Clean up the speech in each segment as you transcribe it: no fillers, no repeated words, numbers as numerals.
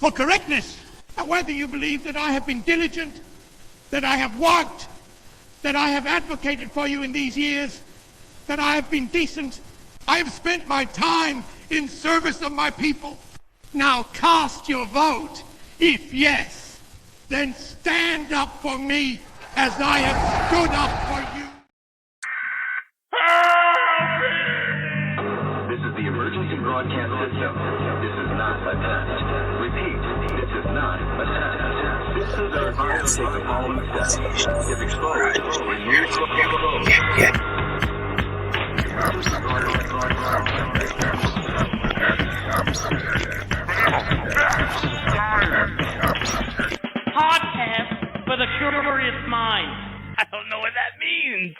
for correctness. And whether you believe that I have been diligent, that I have worked, that I have advocated for you in these years, that I have been decent, I have spent my time in service of my people. Now cast your vote. If yes, then stand up for me as I have stood up for you. This is the emergency broadcast system. This is not a test. Repeat, this is not a test. This is our advice to take the following steps. If exposed, remove from the phone. Podcast for the curious mind. I don't know what that means.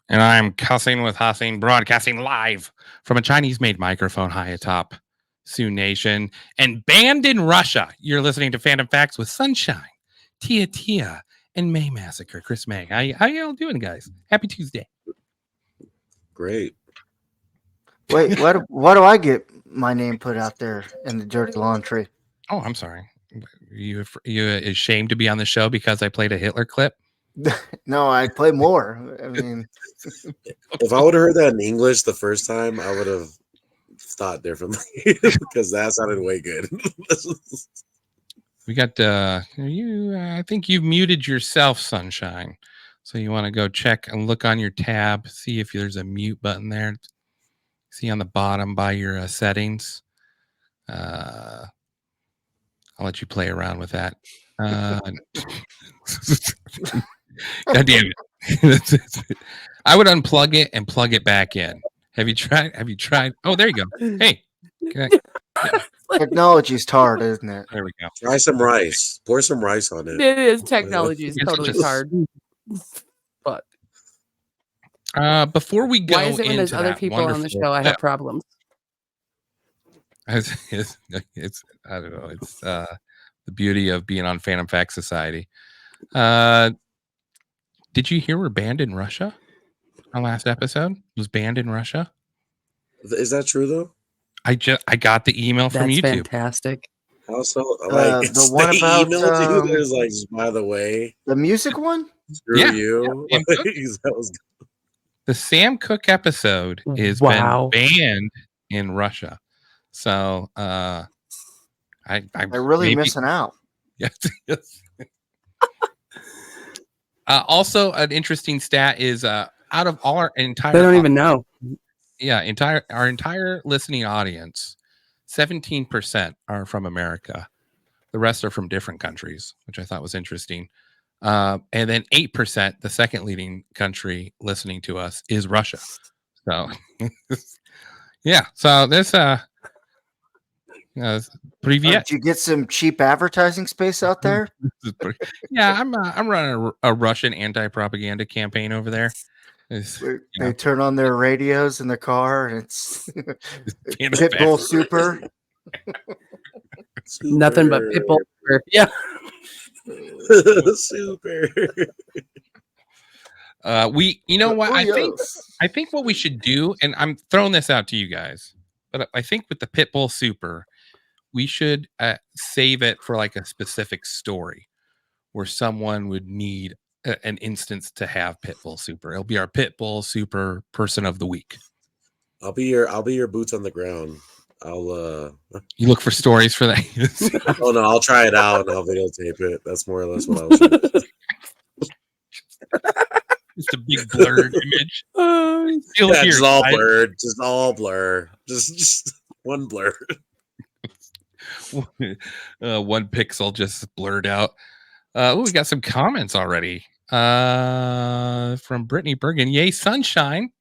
And I'm cussing with Hassan, broadcasting live from a Chinese-made microphone high atop Sioux Nation and banned in Russia. You're listening to Phantom Facts with Sunshine, Tia, and May Massacre. Chris May. How y'all doing, guys? Happy Tuesday. Great. Wait, why do I get my name put out there in the dirty laundry? Oh, I'm sorry. You ashamed to be on the show because I played a Hitler clip? No, I play more. I mean, if I would have heard that in English the first time, I would have thought differently because that sounded way good. We got you. I think you've muted yourself, Sunshine. So you want to go check and look on your tab, see if there's a mute button there. See on the bottom by your settings. I'll let you play around with that. God damn it. I would unplug it and plug it back in. Have you tried? Oh, there you go. Hey. Technology's hard, isn't it? There we go. Try some rice. Pour some rice on it. It is. Technology is totally just hard. But before we go, why is it when there's other people on the show I have problems? It's I don't know. It's the beauty of being on Phantom Facts Society. Did you hear we're banned in Russia? Our last episode was banned in Russia. Is that true though? I got the email from That's YouTube. Fantastic. Also, like the one about emailed you. There's like, by the way, the music one. Screw you. Yeah. That was The Sam Cooke episode is been banned in Russia. So I'm really missing out. Yes. Also, an interesting stat is out of all our entire, They don't even know. Yeah, our entire listening audience, 17% are from America. The rest are from different countries, which I thought was interesting. And then 8%, the second leading country listening to us, is Russia. So, yeah. So this, Привет. Did you get some cheap advertising space out there? Yeah, I'm running a Russian anti-propaganda campaign over there. They turn on their radios in the car, and it's Pitbull Super. Nothing but Pitbull. Yeah. Super. You know what? I think what we should do, and I'm throwing this out to you guys, but I think with the Pitbull Super, we should save it for like a specific story where someone would need an instance to have Pitbull Super. It'll be our Pitbull Super person of the week. I'll be your boots on the ground. You look for stories for that. Oh no, I'll try it out and I'll videotape it. That's more or less what I was doing. Just a big blurred image. Just all blurred. Just all blur. Just one blur. One pixel just blurred out. We got some comments already from Brittany Bergen. Yay, Sunshine.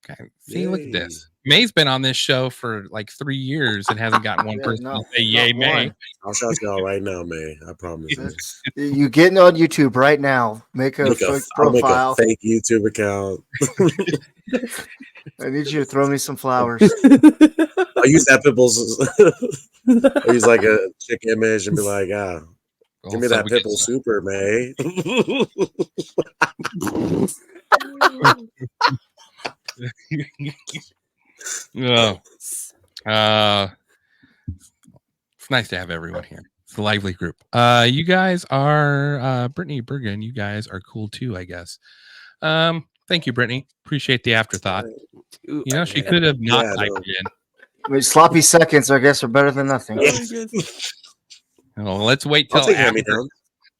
Okay, see, Yay. look at this. May's been on this show for like 3 years and hasn't gotten one person to say yay, May. I'll shout you out right now, May. I promise. You getting on YouTube right now. Make a fake profile. I'll make a fake YouTube account. I need you to throw me some flowers. I'll use that Pitbull's. I'll use like a chick image and be like, give me that Pitbull Super, May. It's nice to have everyone here. It's a lively group. You guys are Brittany Bergen. You guys are cool too, I guess. Thank you, Brittany. Appreciate the afterthought. You know, she could have not typed it in. I mean, sloppy seconds, I guess, are better than nothing. Well, let's wait till after.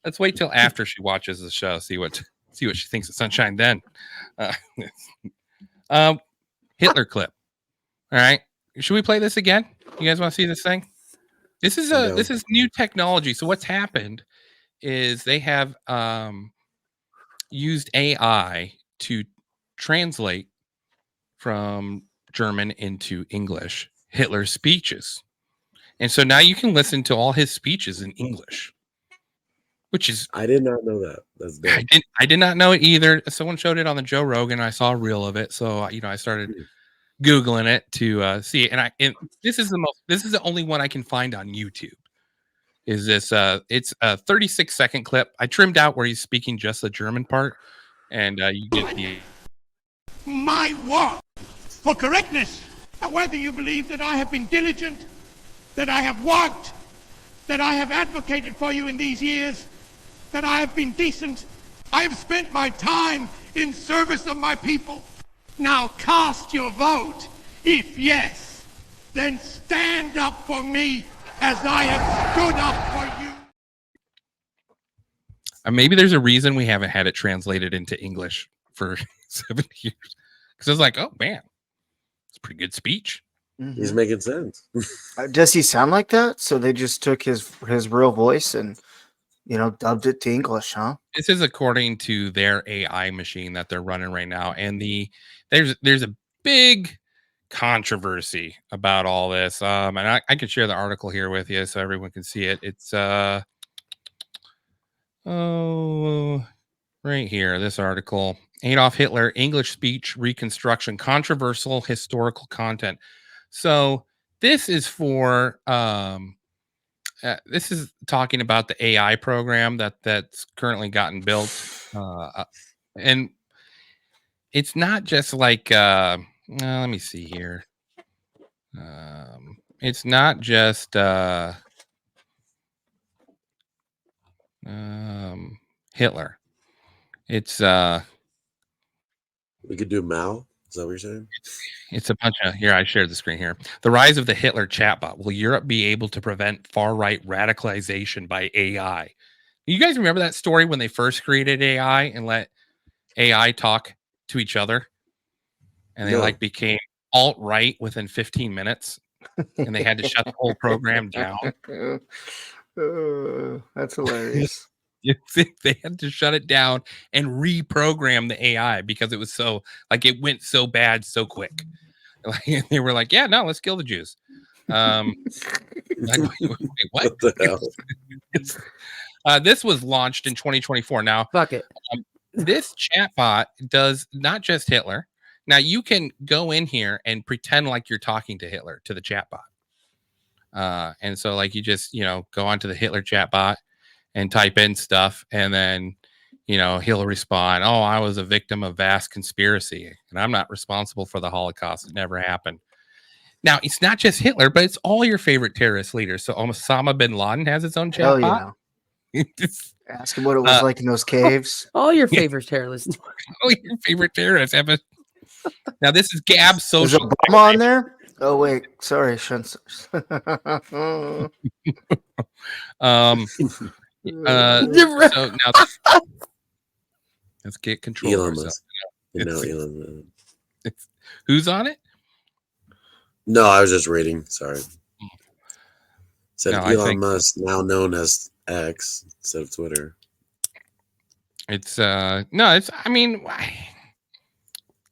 Let's wait till after she watches the show. See what she thinks of Sunshine. Then, Hitler clip. All right, should we play this again? You guys want to see this thing? This is new technology. So what's happened is they have used AI to translate from German into English Hitler's speeches. And so now you can listen to all his speeches in English, which is... I did not know that. That's dope. I did not know it either. Someone showed it on the Joe Rogan. I saw a reel of it. So, I started Googling it to see it. And this is the only one I can find on YouTube. Is this, it's a 36-second clip. I trimmed out where he's speaking just the German part. And you get the... My word for correctness. Whether you believe that I have been diligent, that I have worked, that I have advocated for you in these years, that I have been decent, I have spent my time in service of my people. Now cast your vote. If yes, then stand up for me as I have stood up for you. Maybe there's a reason we haven't had it translated into English for 7 years. Because I was like, oh man, it's a pretty good speech. Mm-hmm. He's making sense. Does he sound like that? So they just took his real voice and dubbed it to English, huh? This is according to their AI machine that they're running right now, and there's a big controversy about all this. And I could share the article here with you so everyone can see it. It's right here, this article. Adolf Hitler, English speech reconstruction, controversial historical content. So this is for this is talking about the AI program that's currently gotten built, and it's not just like let me see here. It's not just Hitler. It's we could do Mao. Is that what you're saying? It's a bunch of here. I shared the screen here. The rise of the Hitler chatbot. Will Europe be able to prevent far-right radicalization by AI? You guys remember that story when they first created AI and let AI talk to each other, and they became alt-right within 15 minutes, and they had to shut the whole program down. That's hilarious. They had to shut it down and reprogram the AI because it was so it went so bad so quick. They were like, "Yeah, no, let's kill the Jews." Wait, what? What the hell? This was launched in 2024. Now, fuck it. This chatbot does not just Hitler. Now you can go in here and pretend like you're talking to Hitler to the chatbot, and so you just go onto the Hitler chatbot and type in stuff, and then he'll respond, "Oh, I was a victim of vast conspiracy, and I'm not responsible for the Holocaust. It never happened." Now, it's not just Hitler, but it's all your favorite terrorist leaders. So Osama bin Laden has his own chatbot. Yeah. Ask him what it was like in those caves. All your favorite terrorists. All your favorite terrorists have a... Now, this is Gab Social. Is Obama on there? Oh, wait. Sorry, Shunts. So now let's get control. Elon Musk. Who's on it? No, I was just reading. Sorry. Said No, Elon Musk, now known as X instead of Twitter. It's it's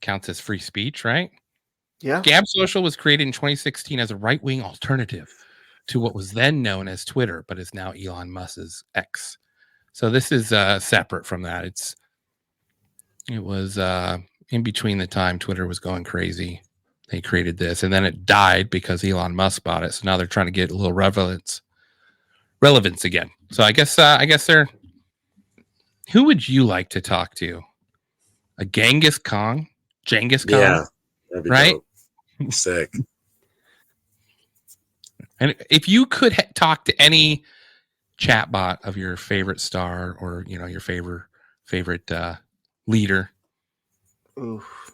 counts as free speech, right? Yeah. Gab Social was created in 2016 as a right-wing alternative to what was then known as Twitter, but is now Elon Musk's X. So this is separate from that. It was in between the time Twitter was going crazy. They created this, and then it died because Elon Musk bought it. So now they're trying to get a little relevance again. So I guess they're... Who would you like to talk to? A Genghis Khan? Yeah, that'd be right? Dope. Sick. And if you could talk to any chatbot of your favorite star or your favorite leader, Oof.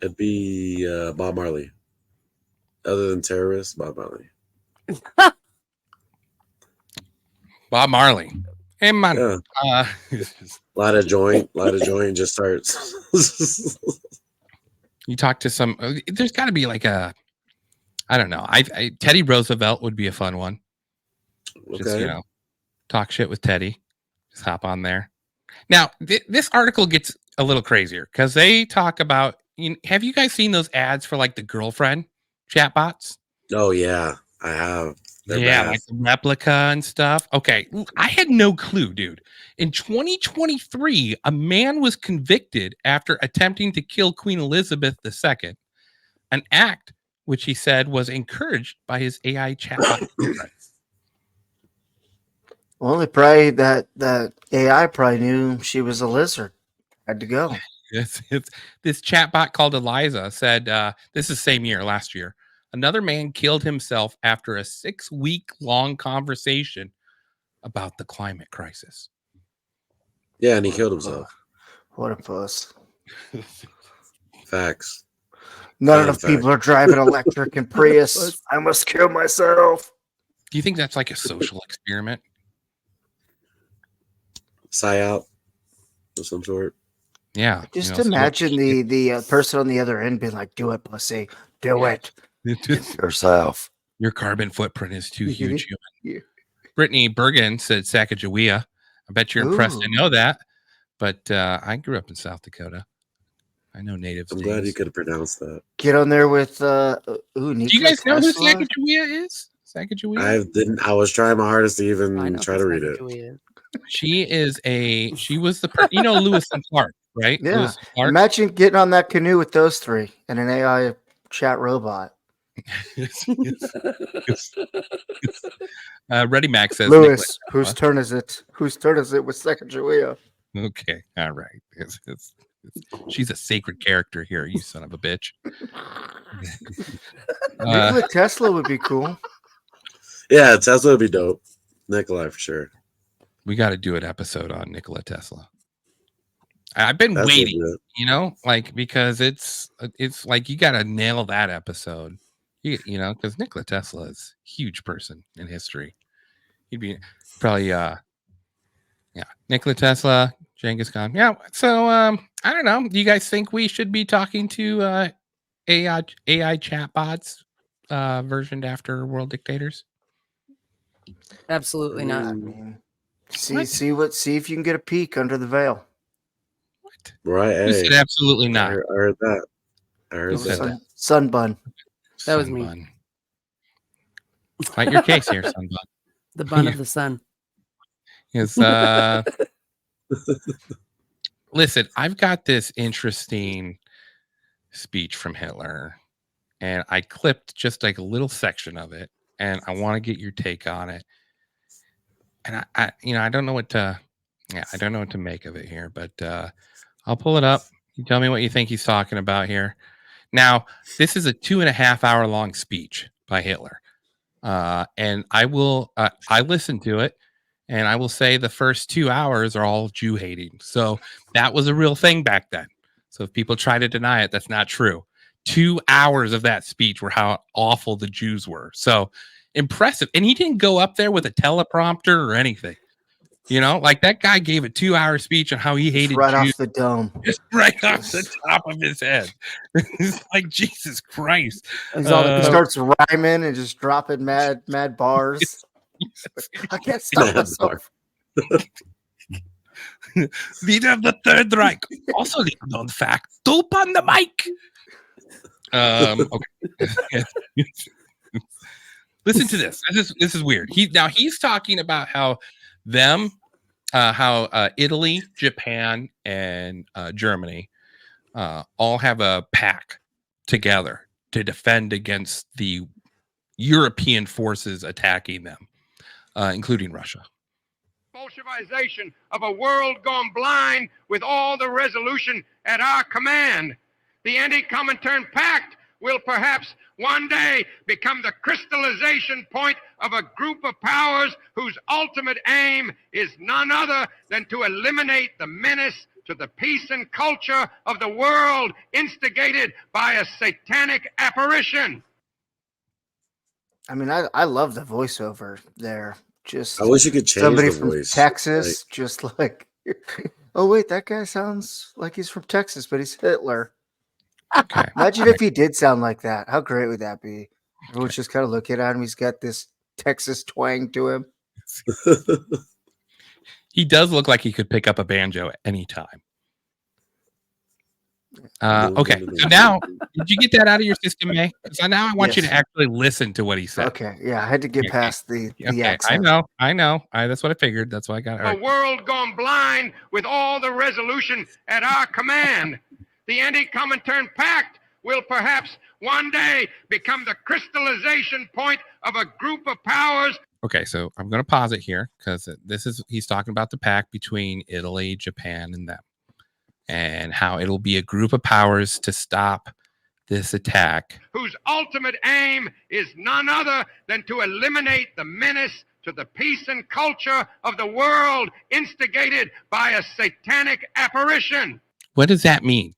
It'd be Bob Marley. Other than terrorists, Bob Marley. Bob Marley. Hey man, yeah. Light a joint just starts. You talk to some. There's got to be like a. I don't know. Teddy Roosevelt would be a fun one. Just talk shit with Teddy. Just hop on there. Now this article gets a little crazier because they talk about. Have you guys seen those ads for like the girlfriend chatbots? Oh yeah, I have. They're bad. Like the replica and stuff. Okay, I had no clue, dude. In 2023, a man was convicted after attempting to kill Queen Elizabeth II, an act which he said was encouraged by his AI chatbot. Only probably that AI probably knew she was a lizard. Had to go. It's this chatbot called Eliza said this is same year, last year. Another man killed himself after a 6-week-long conversation about the climate crisis. Yeah, and he killed himself. What a puss. Facts. Not enough people are driving electric and Prius. I must kill myself. Do you think that's like a social experiment? Psyop of some sort. Yeah. Just imagine the person on the other end being like, "Do it, pussy. Do it. Yourself. Your carbon footprint is too huge, human." Brittany Bergen said Sacagawea. I bet you're impressed to know that. But I grew up in South Dakota. I know natives. I'm glad you could have pronounced that. Get on there with do you guys know who Sacagawea is? Sacagawea? I was trying my hardest to even try to read it. She was the Lewis and Clark, right? Yeah. Imagine getting on that canoe with those three and an AI chat robot. Ready Max says, Lewis, whose turn is it? Whose turn is it with Sacagawea? Okay, all right. She's a sacred character here, you son of a bitch. Nikola Tesla would be cool. Yeah, Tesla would be dope. Nikola for sure. We got to do an episode on Nikola Tesla. I've been waiting, because it's like you got to nail that episode, because Nikola Tesla is a huge person in history. He'd be probably, Nikola Tesla, Genghis Khan. Yeah. So, I don't know. Do you guys think we should be talking to AI chatbots versioned after world dictators? Absolutely not. I mean, see if you can get a peek under the veil. What? Right. Who said absolutely not? I heard that. I heard that. Sunbun. That was me. Fight your case here, Sunbun. The bun of the sun. Is listen, I've got this interesting speech from Hitler, and I clipped just like a little section of it, and I want to get your take on it. And I don't know what to make of it here, but I'll pull it up. You tell me what you think he's talking about here. Now, this is a 2.5 hour long speech by Hitler. And I listened to it, and I will say the first 2 hours are all Jew hating. So that was a real thing back then. So if people try to deny it, that's not true. 2 hours of that speech were how awful the Jews were. So impressive. And he didn't go up there with a teleprompter or anything. Like that guy gave a 2 hour speech on how he hated right Jews. off the dome. Just right off the top of his head. It's like, Jesus Christ. He starts rhyming and just dropping mad bars. I can't stop myself. Leader of the Third Reich. Also the unknown fact. Dope on the mic. Okay. Listen to this. This is weird. He's talking about how Italy, Japan, and Germany all have a pact together to defend against the European forces attacking them, including Russia. Bolshevization of a world gone blind with all the resolution at our command. The Anti-Comintern Pact will perhaps one day become the crystallization point of a group of powers whose ultimate aim is none other than to eliminate the menace to the peace and culture of the world instigated by a satanic apparition. I mean, I love the voiceover there. Just I wish you could change somebody the from voice. Texas, just like, oh wait, that guy sounds like he's from Texas, but he's Hitler. Okay. Imagine if he did sound like that. How great would that be? Everyone's just kind of looking at him. He's got this Texas twang to him. He does look like he could pick up a banjo at any time. Okay, so now, did you get that out of your system, May? Because now I want you to actually listen to what he said. Okay, yeah, I had to get past the accent. I know. That's what I figured. That's why I got it. A world gone blind with all the resolution at our command. The anti-Comintern Pact will perhaps one day become the crystallization point of a group of powers. Okay, so I'm going to pause it here because he's talking about the pact between Italy, Japan, and them, and how it'll be a group of powers to stop this attack, whose ultimate aim is none other than to eliminate the menace to the peace and culture of the world instigated by a satanic apparition. What does that mean?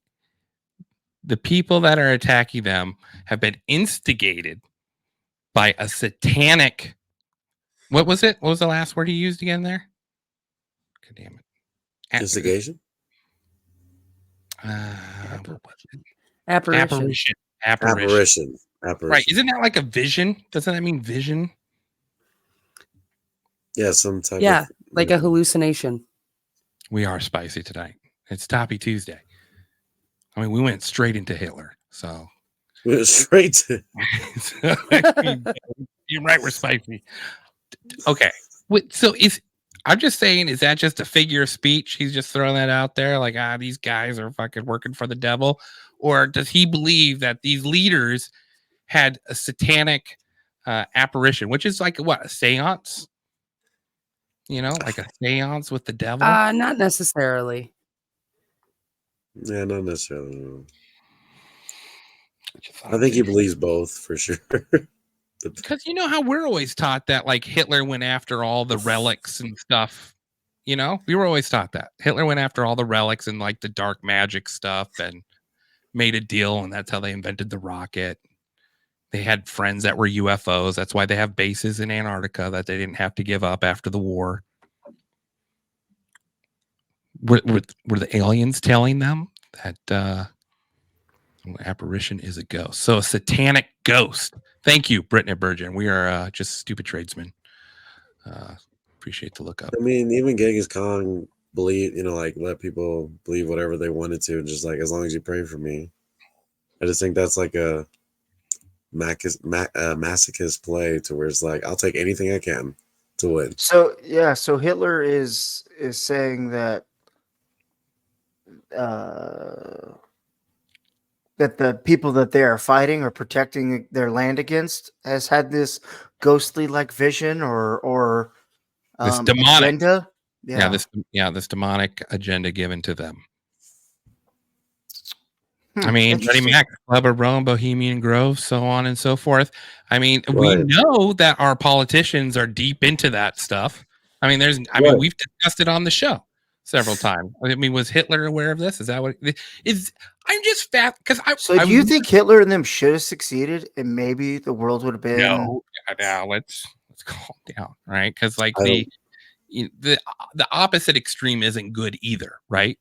The people that are attacking them have been instigated by a satanic. What was it? What was the last word he used again there? God damn it. Instigation? What was it? Apparition. Right. Isn't that like a vision? Doesn't that mean vision? Yeah, some type of like a hallucination. We are spicy tonight. It's Toppy Tuesday. I mean, we went straight into Hitler. So we went straight to you're right, we're spicy. Okay. So I'm just saying, is that just a figure of speech? He's just throwing that out there like, these guys are fucking working for the devil? Or does he believe that these leaders had a satanic apparition, which is like what, a seance? You know, like a seance with the devil? Not necessarily. Yeah, not necessarily. I think he believes both for sure. Because you know how we're always taught that like Hitler went after all the relics and stuff. You know, we were always taught that Hitler went after all the relics and like the dark magic stuff and made a deal. And that's how they invented the rocket. They had friends that were UFOs. That's why they have bases in Antarctica that they didn't have to give up after the war. Were the aliens telling them that apparition is a ghost? So a satanic ghost. Thank you, Brittany Burgeon. We are just stupid tradesmen. Appreciate the look up. I mean, even Genghis Khan believe, like let people believe whatever they wanted to, just like as long as you pray for me. I just think that's like a masochist play to where it's like I'll take anything I can to win. So yeah, so Hitler is saying that that the people that they are fighting or protecting their land against has had this ghostly like vision or this demonic agenda. This demonic agenda given to them. I mean, Freddie Mac, Club of Rome, Bohemian Grove, so on and so forth. I mean, we know that our politicians are deep into that stuff. I mean, mean, we've discussed it on the show several times. I mean, was Hitler aware of this? Is that what it is? I'm just fat because do you think Hitler and them should have succeeded and maybe the world would have been? No, now let's calm down, right? Because like the opposite extreme isn't good either, right?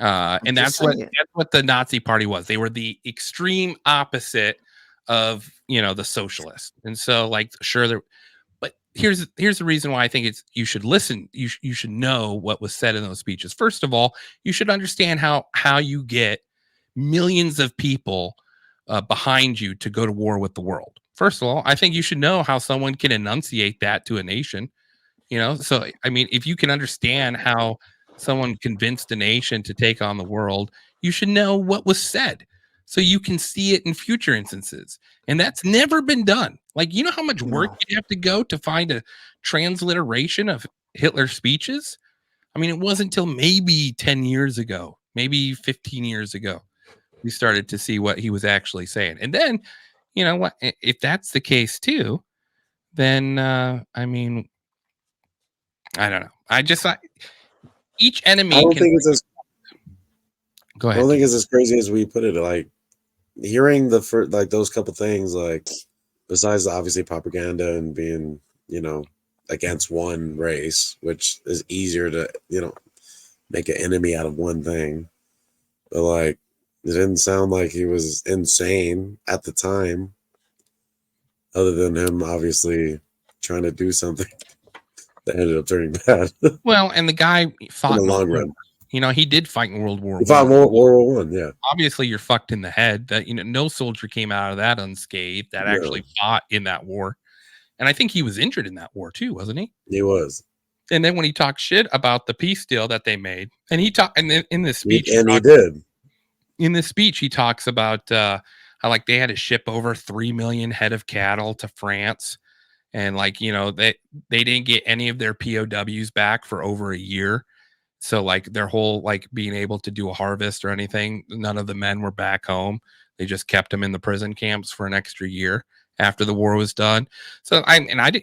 And that's what the Nazi Party was. They were the extreme opposite of the socialists. And so like sure but here's the reason why I think you should listen. You should know what was said in those speeches. First of all, you should understand how you get millions of people behind you to go to war with the world. First of all, I think you should know how someone can enunciate that to a nation. So I mean, if you can understand how someone convinced a nation to take on the world, you should know what was said so you can see it in future instances. And that's never been done. Like, you know how much work you have to go to find a transliteration of Hitler's speeches? I mean, it wasn't until maybe 10 years ago, maybe 15 years ago, we started to see what he was actually saying. And then, you know what? If that's the case too, then I mean, I don't know. Each I enemy don't can think it's as go I ahead. don't think it's as crazy as we put it. Like hearing the first, like those couple things, like besides obviously propaganda and being, you know, against one race, which is easier to, you know, make an enemy out of one thing. But like, it didn't sound like he was insane at the time, other than him obviously trying to do something that ended up turning bad Well, and the guy fought in the long war. run. You know, he did fight in World War He fought One. World War One, yeah. Obviously, you're fucked in the head. That, you know, no soldier came out of that unscathed. That actually fought in that war, and I think he was injured in that war too, wasn't he? He was. And then when he talked shit about the peace deal that they made, and he talked, and then in this speech, He did. In this speech, he talks about how like they had to ship over 3 million head of cattle to France, and like, you know, they didn't get any of their POWs back for over a year. So like their whole like being able to do a harvest or anything, none of the men were back home. They just kept them in the prison camps for an extra year after the war was done. So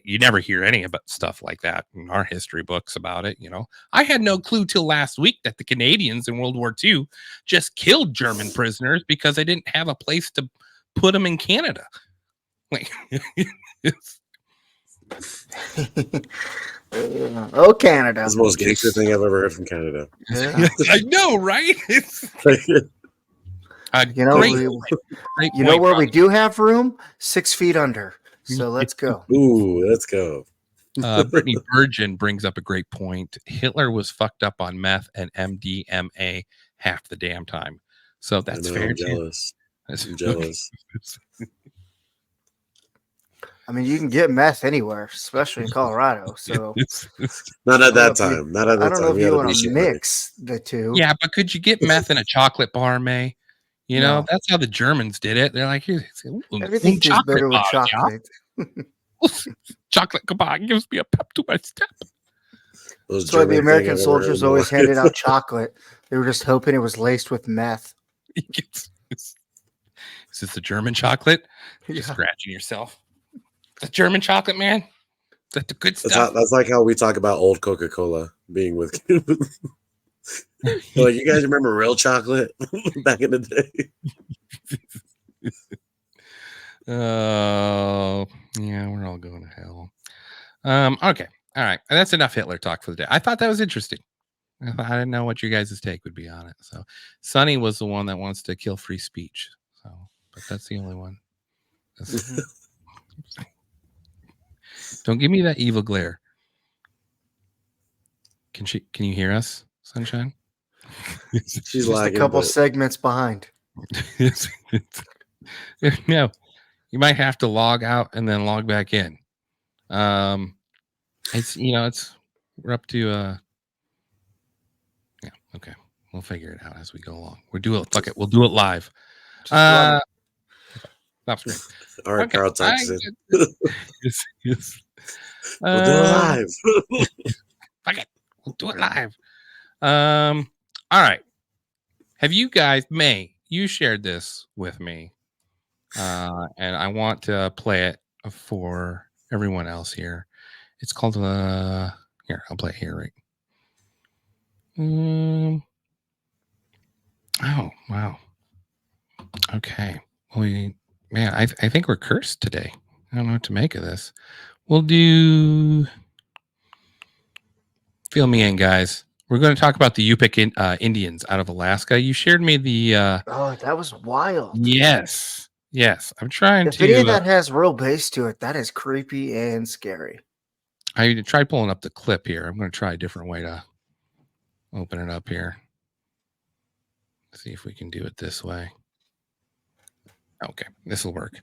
you never hear any about stuff like that in our history books about it. You know, I had no clue till last week that the Canadians in World War II just killed German prisoners because they didn't have a place to put them in Canada. Like, Oh, Canada. That's the most gangster thing I've ever heard from Canada. Yeah. I know, right? You know, great you know point, where brother. we do have room? 6 feet under. So let's go. Ooh, let's go. Brittany Virgin brings up a great point. Hitler was fucked up on meth and MDMA half the damn time. So that's fair. I'm jealous. I'm jealous. I mean, you can get meth anywhere, especially in Colorado. So Not at that I don't know if time. Not at I that don't know time. if You you gotta want be to shit mix the two. Yeah, but could you get meth in a chocolate bar, May? You know, No. that's how the Germans did it. They're like, here's Everything tastes better with chocolate. Chocolate, come on, gives me a pep to my step. Those That's why the German American thing I've ever soldiers heard in always my handed life. out chocolate. They were just hoping it was laced with meth. Is this the German chocolate? You're Yeah. scratching yourself. The German chocolate, man. That's the good stuff. That's like how we talk about old Coca-Cola being with Cubans. Like, you guys remember real chocolate back in the day? Oh, yeah, we're all going to hell. Okay. All right. That's enough Hitler talk for the day. I thought that was interesting. I didn't know what your guys' take would be on it. So Sonny was the one that wants to kill free speech. So, but that's the only one. Don't give me that evil glare. Can you hear us, Sunshine? She's Just lagging, a couple but segments behind. No, you might have to log out and then log back in. It's, you know, we're up to yeah, okay. We'll figure it out as we go along. We'll do it live. Stop screen. all right, Okay. Carl talks in. Yes. We'll do it live. Fuck it. We'll do it live. All right. Have you guys, May, you shared this with me. And I want to play it for everyone else here. It's called here, I'll play it here, right? Oh, wow. Okay. Man, I think we're cursed today. I don't know what to make of this. We'll do. Fill me in, guys. We're going to talk about the Yupik Indians out of Alaska. You shared me the. Oh, that was wild. Yes. I'm trying If to. any of that has real bass to it, that is creepy and scary. I tried pulling up the clip here. I'm going to try a different way to open it up here. See if we can do it this way. Okay, this will work.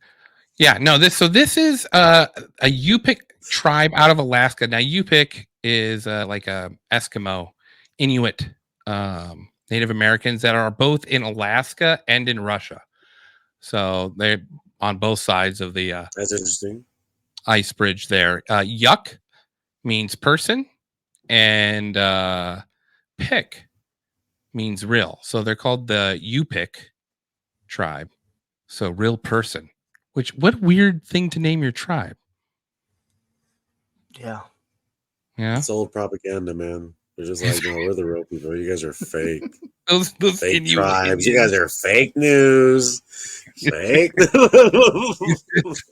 Yeah, no, this is a Yupik tribe out of Alaska. Now, Yupik is like a Eskimo, Inuit, Native Americans that are both in Alaska and in Russia. So they're on both sides of the That's interesting. ice bridge there. Yuk means person, and pik means real. So they're called the Yupik tribe. So real person. What weird thing to name your tribe? Yeah. Yeah. It's old propaganda, man. They're just like, no, we're the real people. You guys are fake. those Fake Inuit tribes. You Indians. guys are fake news. Fake news.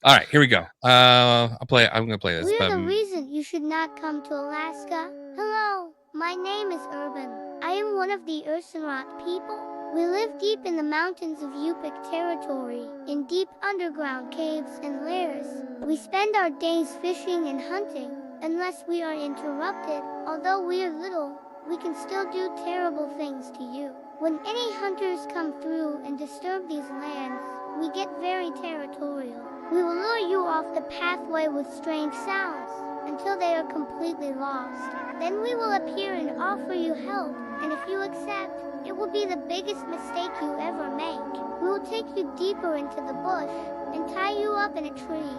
All right, here we go. I'm gonna play this. We're the reason you should not come to Alaska. Hello, my name is Urban. I am one of the Ursenrot people. We live deep in the mountains of Yupik territory, in deep underground caves and lairs. We spend our days fishing and hunting, unless we are interrupted. Although we are little, we can still do terrible things to you. When any hunters come through and disturb these lands, we get very territorial. We will lure you off the pathway with strange sounds until they are completely lost. Then we will appear and offer you help, and if you accept, it will be the biggest mistake you ever make. We will take you deeper into the bush and tie you up in a tree.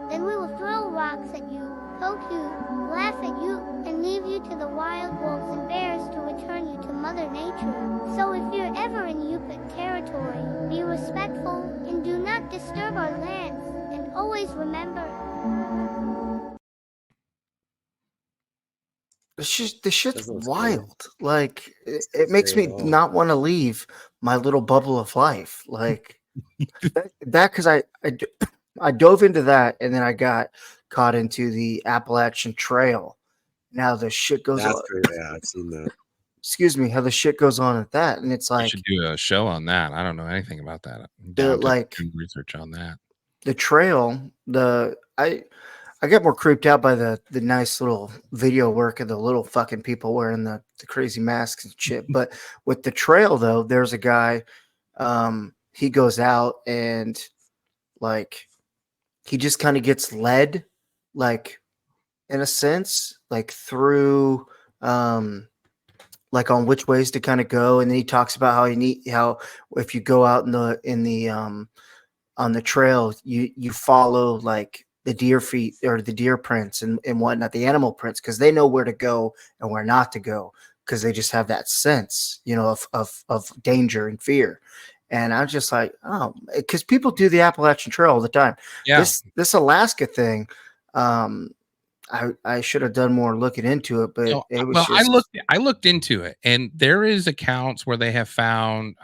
Then we will throw rocks at you, poke you, laugh at you, and leave you to the wild wolves and bears to return you to Mother Nature. So if you're ever in Yupik territory, be respectful and do not disturb our lands. And always remember, This shit's That's not wild. Like it makes scary me at all. not want to leave my little bubble of life. Like that because I dove into that and then I got caught into the Appalachian Trail. Now the shit goes That's on. crazy. Yeah, I've seen that. Excuse me, how the shit goes on at that, and it's You like should do a show on that. I don't know anything about that. I'm the down to like do research on that. the trail. I get more creeped out by the nice little video work of the little fucking people wearing the crazy masks and shit. But with the trail though, there's a guy. He goes out and like he just kind of gets led, like in a sense, like through like on which ways to kind of go, and then he talks about how if you go out in the on the trail, you follow like the deer feet or the deer prints and whatnot, the animal prints, because they know where to go and where not to go, because they just have that sense, you know, of danger and fear. And I'm just like, oh, because people do the Appalachian Trail all the time. Yeah. This Alaska thing, I should have done more looking into it, but it was just I looked into it, and there is accounts where they have found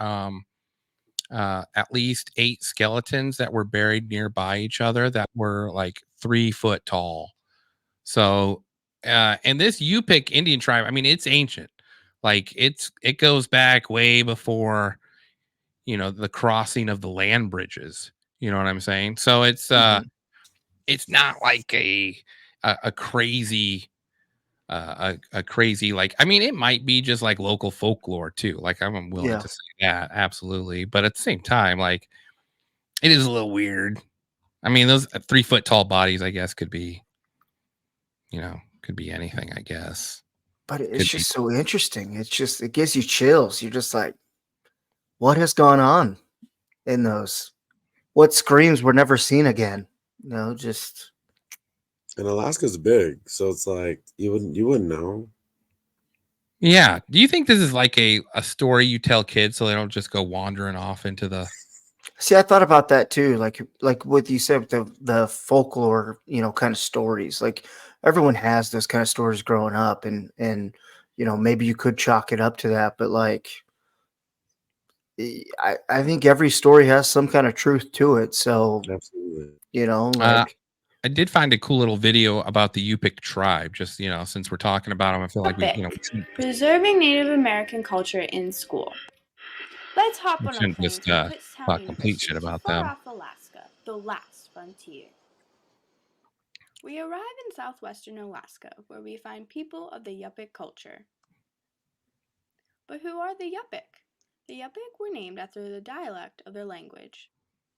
at least 8 skeletons that were buried nearby each other that were like 3 foot tall. So and this Yupik Indian tribe, I mean, it's ancient. Like it goes back way before, you know, the crossing of the land bridges. You know what I'm saying? So it's it's not like a crazy a crazy, like, I mean, it might be just like local folklore too, like I'm willing to say that, absolutely, but at the same time, like, it is a little weird. I mean, those 3 foot tall bodies, I guess, could be, you know, could be anything, I guess. But it's Could be. just so interesting. It's just it gives you chills. You're just like, what has gone on in those? What screams were never seen again? No, just And Alaska's big, so it's like you wouldn't know. Yeah. Do you think this is like a story you tell kids so they don't just go wandering off into the? see. I thought about that too. Like what you said with the folklore, you know, kind of stories. Like everyone has those kind of stories growing up, and you know maybe you could chalk it up to that, but like I think every story has some kind of truth to it. So Absolutely. you know, like I did find a cool little video about the Yupik tribe. Just, you know, since we're talking about them, I feel like we, you know, Preserving Native American culture in school. Let's hop on a shouldn't plane just to Kutztown talk complete University shit to about far them. off Alaska, the last frontier. We arrive in southwestern Alaska, where we find people of the Yupik culture. But who are the Yupik? The Yupik were named after the dialect of their language.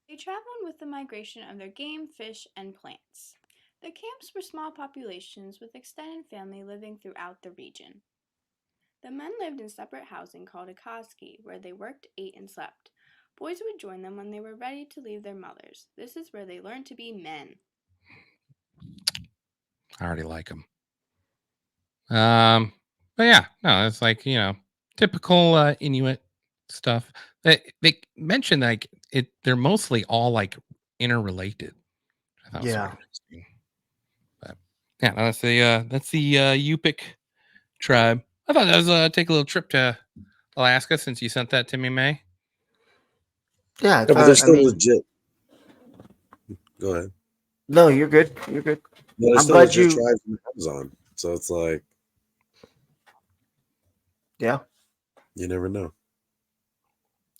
They traveled with the migration of their game, fish, and plants. The camps were small populations with extended family living throughout the region. The men lived in separate housing called a koski, where they worked, ate, and slept. Boys would join them when they were ready to leave their mothers. This is where they learned to be men. I already like them. But yeah, no, it's like, you know, typical Inuit stuff. They mentioned like they're mostly all like interrelated. I thought was sort of interesting. But yeah, that's the Yupik tribe. I thought that was take a little trip to Alaska since you sent that to me, May. Yeah, Yeah, but they're still legit. Go ahead. No, you're good. You're good. No, they're I'm still glad legit you. tribes in Amazon. So it's like, Yeah, you never know.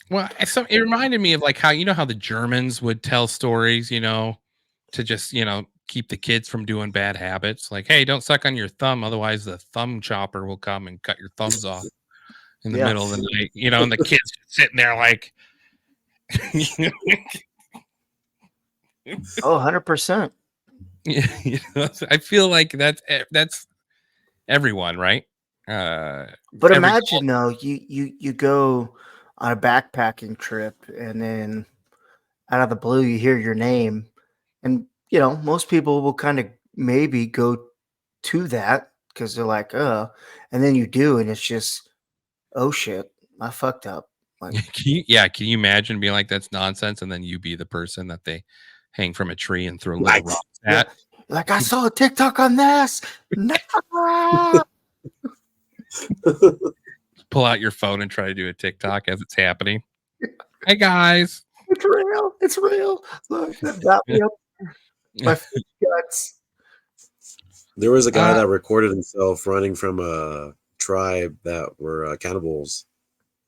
Well, it reminded me of like how how the Germans would tell stories, to just keep the kids from doing bad habits. Like, hey, don't suck on your thumb, otherwise the thumb chopper will come and cut your thumbs off in the middle of the night. And the kids sitting there like, oh, 100%. I feel like that's everyone, right? But imagine though, you go on a backpacking trip, and then out of the blue you hear your name, and most people will kind of maybe go to that because they're like, and then you do, and it's just, oh shit, I fucked up. Like, can you imagine being like, that's nonsense, and then you be the person that they hang from a tree and throw little rocks at? Like, I saw a TikTok on this. No. Pull out your phone and try to do a TikTok as it's happening. Hey guys, it's real. It's real. Look, that got me up my guts. There was a guy that recorded himself running from a tribe that were cannibals,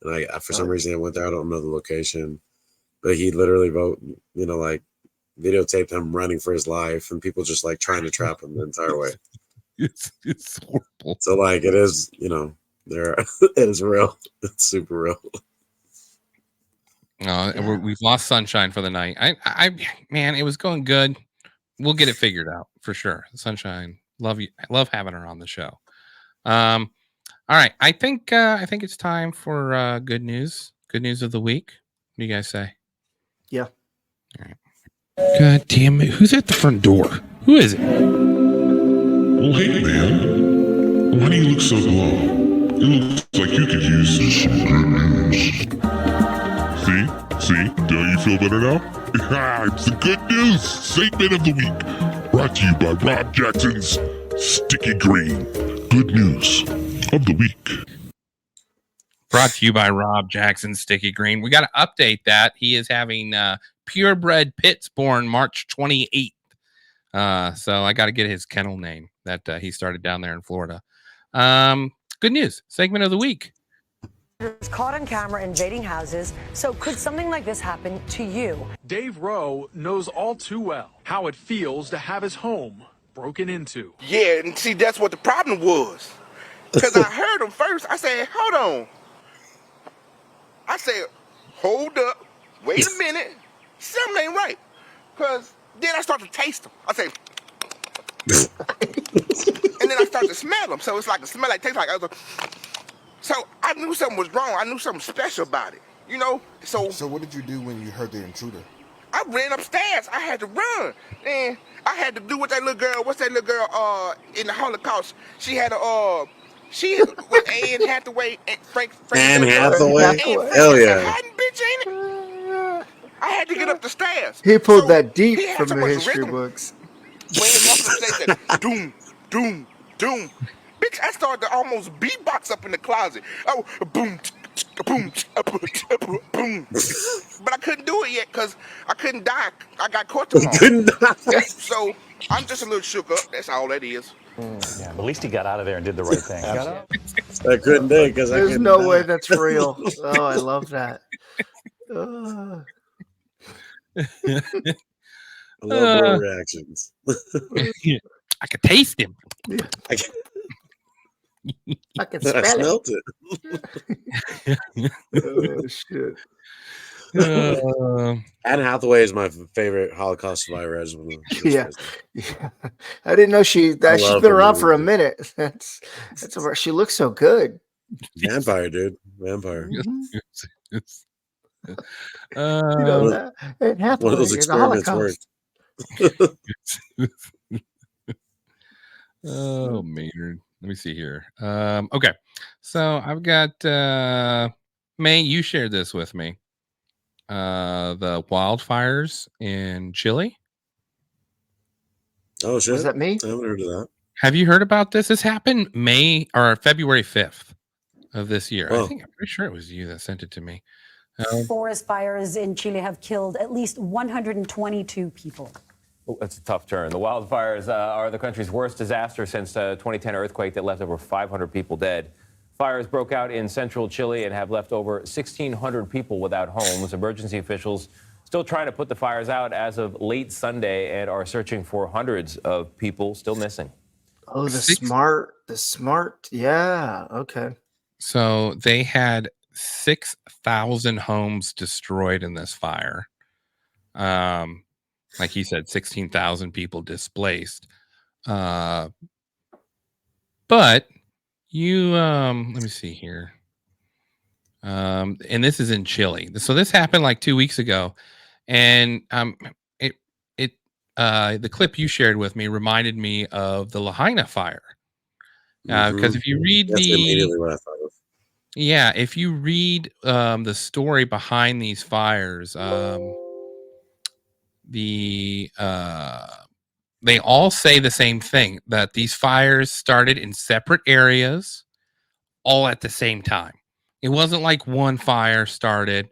and I for some reason I went there. I don't know the location, but he literally like videotaped him running for his life, and people just like trying to trap him the entire way. It's horrible. So like it is, there it is real. It's super real. We've lost Sunshine for the night. Man, it was going good. We'll get it figured out for sure. Sunshine, love you. I love having her on the show. All right, I think it's time for good news. Good news of the week. What do you guys say? Yeah. All right. God damn it! Who's at the front door? Who is it? Well, hey man, why do you look so glum? It looks like you could use some good news. See? Don't you feel better now? It's the good news segment of the week, brought to you by Rob Jackson's Sticky Green. Good news of the week. Brought to you by Rob Jackson's Sticky Green. We got to update that. He is having purebred pits born March 28th. So I got to get his kennel name that he started down there in Florida. Good news segment of the week. Caught on camera invading houses. So could something like this happen to you? Dave Rowe knows all too well how it feels to have his home broken into. Yeah, and see, that's what the problem was. Because I heard him first. I said, hold on. I said, hold up. Wait a minute. Something ain't right. Because then I start to taste them. I say, and then I start to smell them. So it's like a smell like, tastes like other. So I knew something was wrong. I knew something special about it, So what did you do when you heard the intruder? I ran upstairs. I had to run. And I had to do what that little girl, what's that little girl in the Holocaust? She had she was Anne Hathaway and Frank Anne Hathaway? Hell yeah. Bitch, ain't it? I had to get up the stairs. He pulled that deep from the history books. When he walked up the stairs, said, doom, doom, doom. Bitch, I started to almost beatbox up in the closet. Oh, boom, boom, boom. But I couldn't do it yet because I couldn't die. I got caught tomorrow. So I'm just a little shook up. That's all that is. Yeah, but at least he got out of there and did the right thing. I couldn't do it because there's no way that's real. Oh, I love that. I love bro reactions. I could taste him. I can smell I smelt it. Oh shit. Anne Hathaway is my favorite Holocaust survivor. Yeah. I didn't know she's been around for a minute. That's she looks so good. Vampire, dude. Vampire. Anne Hathaway, one of those experiments worked. Oh, Maynard. Let me see here. Okay. So I've got May, you shared this with me. The wildfires in Chile. Oh shit! Was that me? I haven't heard of that. Have you heard about this? This happened February 5th of this year. Wow. I'm pretty sure it was you that sent it to me. Forest fires in Chile have killed at least 122 people. Oh, that's a tough turn. The wildfires are the country's worst disaster since 2010 earthquake that left over 500 people dead. Fires broke out in central Chile and have left over 1,600 people without homes. Emergency officials still trying to put the fires out as of late Sunday and are searching for hundreds of people still missing. Oh, the smart. Yeah. Okay. So they had 6,000 homes destroyed in this fire. Like he said, 16,000 people displaced. But you, let me see here. And this is in Chile. So this happened like 2 weeks ago, and the clip you shared with me reminded me of the Lahaina fire. Because if you read That's immediately what I thought of. Yeah, if you read the story behind these fires, they all say the same thing, that these fires started in separate areas all at the same time. It wasn't like one fire started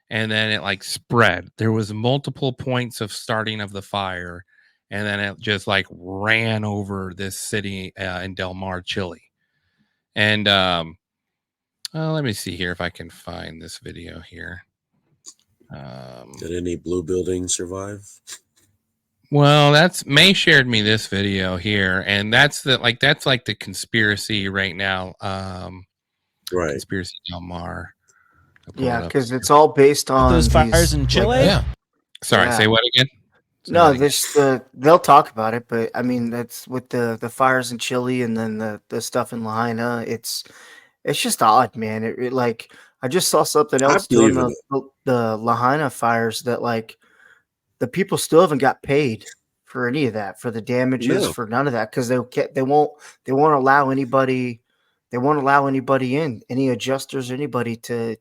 and then it like spread. There was multiple points of starting of the fire, and then it just like ran over this city in Del Mar, Chile. And let me see here if I can find this video here. Did any blue buildings survive? Well, May shared me this video here, and that's like the conspiracy right now. Right. Conspiracy Del Mar. Yeah, because it's all based on those fires in Chile. Yeah. Sorry, say what again? No, they'll talk about it, but I mean that's with the fires in Chile and then the stuff in Lahaina. It's just odd, man. It like I just saw something else doing the Lahaina fires that like the people still haven't got paid for any of that, for the damages, for none of that, because they won't allow anybody. They won't allow anybody in, any adjusters, anybody to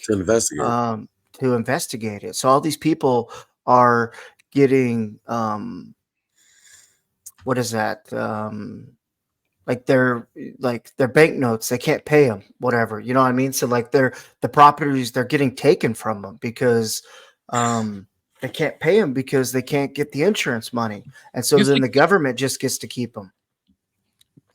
investigate it. So all these people are getting what is that? Like their banknotes, they can't pay them, whatever. You know what I mean? So like the properties, they're getting taken from them because they can't pay them because they can't get the insurance money, and so then the government just gets to keep them.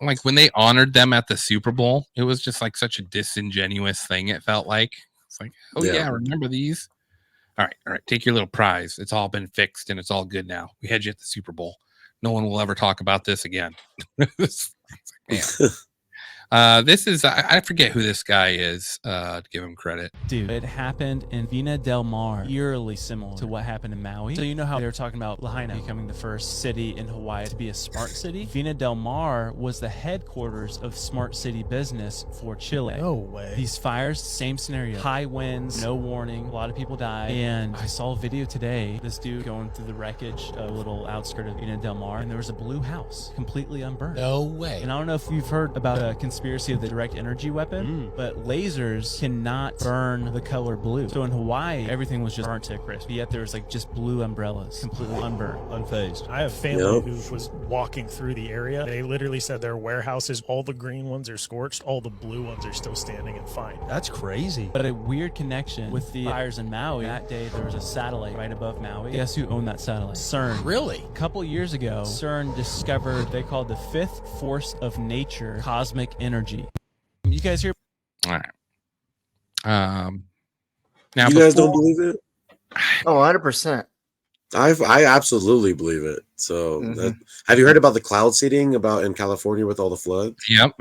Like when they honored them at the Super Bowl, it was just like such a disingenuous thing. It felt like it's like, oh yeah, remember these? All right, take your little prize. It's all been fixed and it's all good now. We had you at the Super Bowl. No one will ever talk about this again. It's like, man. This is I forget who this guy is, to give him credit. Dude, it happened in Vina del Mar, eerily similar to what happened in Maui. So you know how they were talking about Lahaina becoming the first city in Hawaii to be a smart city? Vina del Mar was the headquarters of smart city business for Chile. No way. These fires, same scenario. High winds, no warning, a lot of people died. And I saw a video today, this dude going through the wreckage, a little outskirt of Vina del Mar, and there was a blue house, completely unburned. No way. And I don't know if you've heard about a conspiracy of the direct energy weapon, but lasers cannot burn the color blue. So in Hawaii, everything was just burnt to a crisp. Yet there was like just blue umbrellas, completely unburned, unfazed. I have family who was walking through the area. They literally said their warehouses, all the green ones are scorched, all the blue ones are still standing and fine. That's crazy. But a weird connection with the fires in Maui. That day there was a satellite right above Maui. Guess who owned that satellite? CERN. Really? A couple years ago, CERN discovered they called the fifth force of nature cosmic energy. You guys hear? All right. Now you guys don't believe it? Oh, 100%. I absolutely believe it. So have you heard about the cloud seeding in California with all the floods? Yep.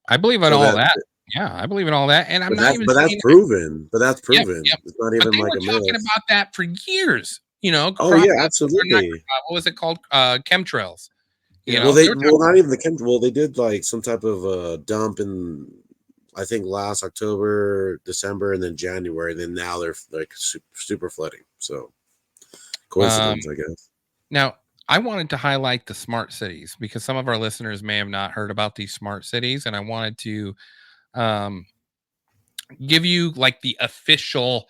I believe in all that. Yeah, I believe in all that, and I'm not even. But that's proven. But that's proven. Yep. It's not even but they like were a talking myth. about that for years. You know. Oh yeah, absolutely. What was it called? Chemtrails. You know, well, not even the chemtrails. Well, they did like some type of dump in, I think, last October, December, and then January. And then now they're like super flooding. So coincidence, I guess. Now, I wanted to highlight the smart cities because some of our listeners may have not heard about these smart cities, and I wanted to give you like the official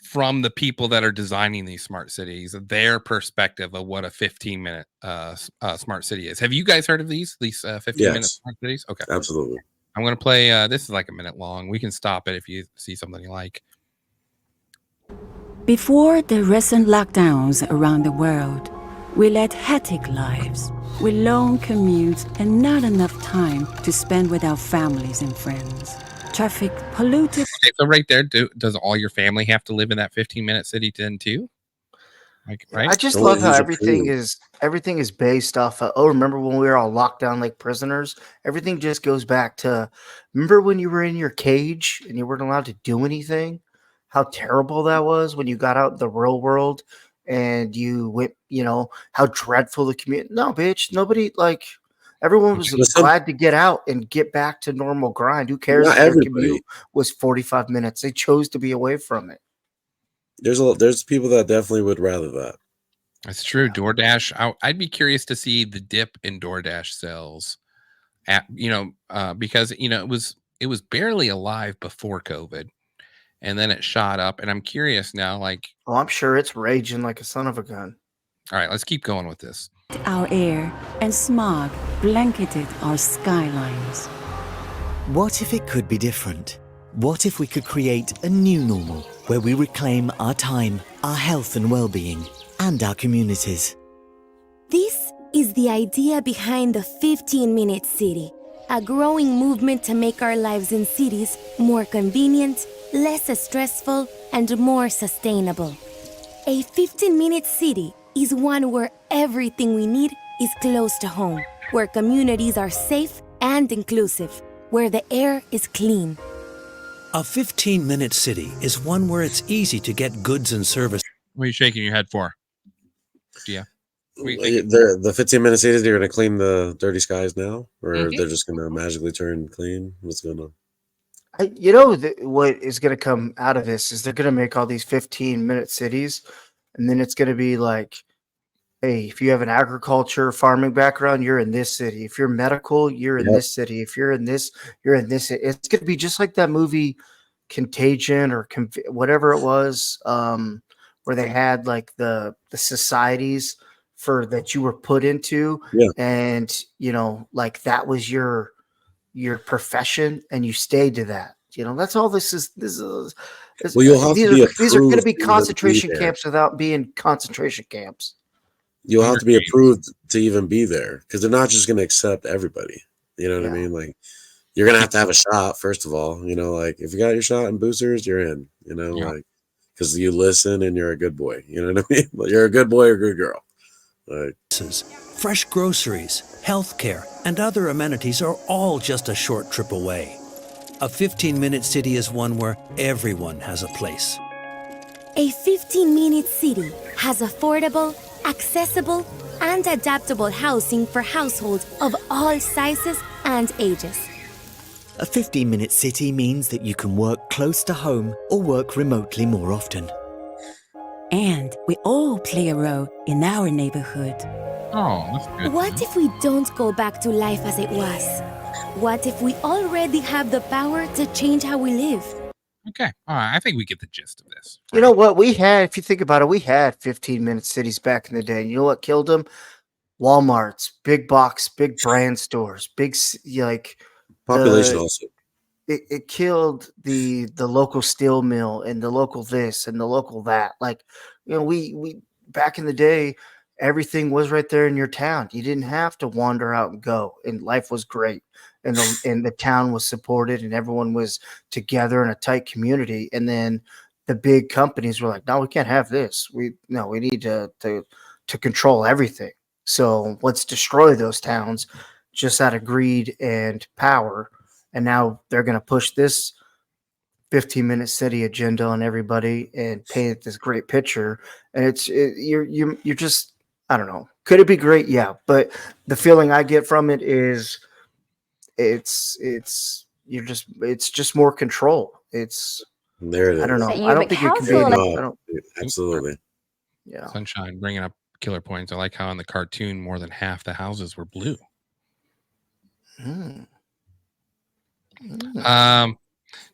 from the people that are designing these smart cities, their perspective of what a 15-minute smart city is. Have you guys heard of these 15-minute smart cities? Okay, absolutely. I'm going to play. This is like a minute long. We can stop it if you see something you like. Before the recent lockdowns around the world, we led hectic lives with long commutes and not enough time to spend with our families and friends. Traffic polluted. Okay, so right there, does all your family have to live in that 15-minute city then too? Like, right? I just love how everything is based off of, remember when we were all locked down like prisoners? Everything just goes back to, remember when you were in your cage and you weren't allowed to do anything? How terrible that was when you got out in the real world and you went, how dreadful the community. No, bitch, nobody, like, everyone was glad to get out and get back to normal grind. Who cares if their commute was 45 minutes? They chose to be away from it. There's people that definitely would rather that. That's true. DoorDash. I'd be curious to see the dip in DoorDash sales, because it was barely alive before COVID, and then it shot up. And I'm curious now, like, oh, I'm sure it's raging like a son of a gun. All right, let's keep going with this. Our air and smog blanketed our skylines. What if it could be different? What if we could create a new normal where we reclaim our time, our health and well-being, and our communities? This is the idea behind the 15-minute city, a growing movement to make our lives in cities more convenient, less stressful, and more sustainable. A 15-minute city is one where everything we need is close to home, where communities are safe and inclusive, where the air is clean. A 15-minute city is one where it's easy to get goods and services. What are you shaking your head for? Yeah. The 15-minute cities, they're going to clean the dirty skies now? Or they're just going to magically turn clean? What's going on? What is going to come out of this is they're going to make all these 15-minute cities, and then it's going to be like, hey, if you have an agriculture, farming background, you're in this city. If you're medical, you're in this city. If you're in this, you're in this. It's going to be just like that movie Contagion or whatever it was, where they had like the societies for that you were put into, and like that was your profession, and you stayed to that. That's all this is. Well, you'll have to be these are going to be concentration camps without being concentration camps. You'll have to be approved to even be there, because they're not just going to accept everybody. You know what I mean? Like, you're going to have a shot, first of all. Like, if you got your shot and boosters, you're in. Like, because you listen and you're a good boy. You know what I mean? You're a good boy or a good girl. Like, fresh groceries, healthcare, and other amenities are all just a short trip away. A 15-minute city is one where everyone has a place. A 15-minute city has affordable, accessible, and adaptable housing for households of all sizes and ages. A 15-minute city means that you can work close to home or work remotely more often. And we all play a role in our neighborhood. Oh, that's good. What if we don't go back to life as it was? What if we already have the power to change how we live? Okay. All right. I think we get the gist of this. You know what we had? If you think about it, we had 15-minute cities back in the day. And you know what killed them? Walmarts, big box, big brand stores, big population also. It killed the local steel mill and the local this and the local that. Like, we back in the day, everything was right there in your town. You didn't have to wander out and go, and life was great. And the town was supported, and everyone was together in a tight community. And then the big companies were like, "No, we can't have this. We need to control everything. So let's destroy those towns just out of greed and power." And now they're going to push this 15-minute city agenda on everybody and paint this great picture. And you're just, I don't know. Could it be great? Yeah, but the feeling I get from it is it's just more control. There it is. I don't know. I don't think it can be. Absolutely. Yeah. Sunshine bringing up killer points. I like how in the cartoon more than half the houses were blue.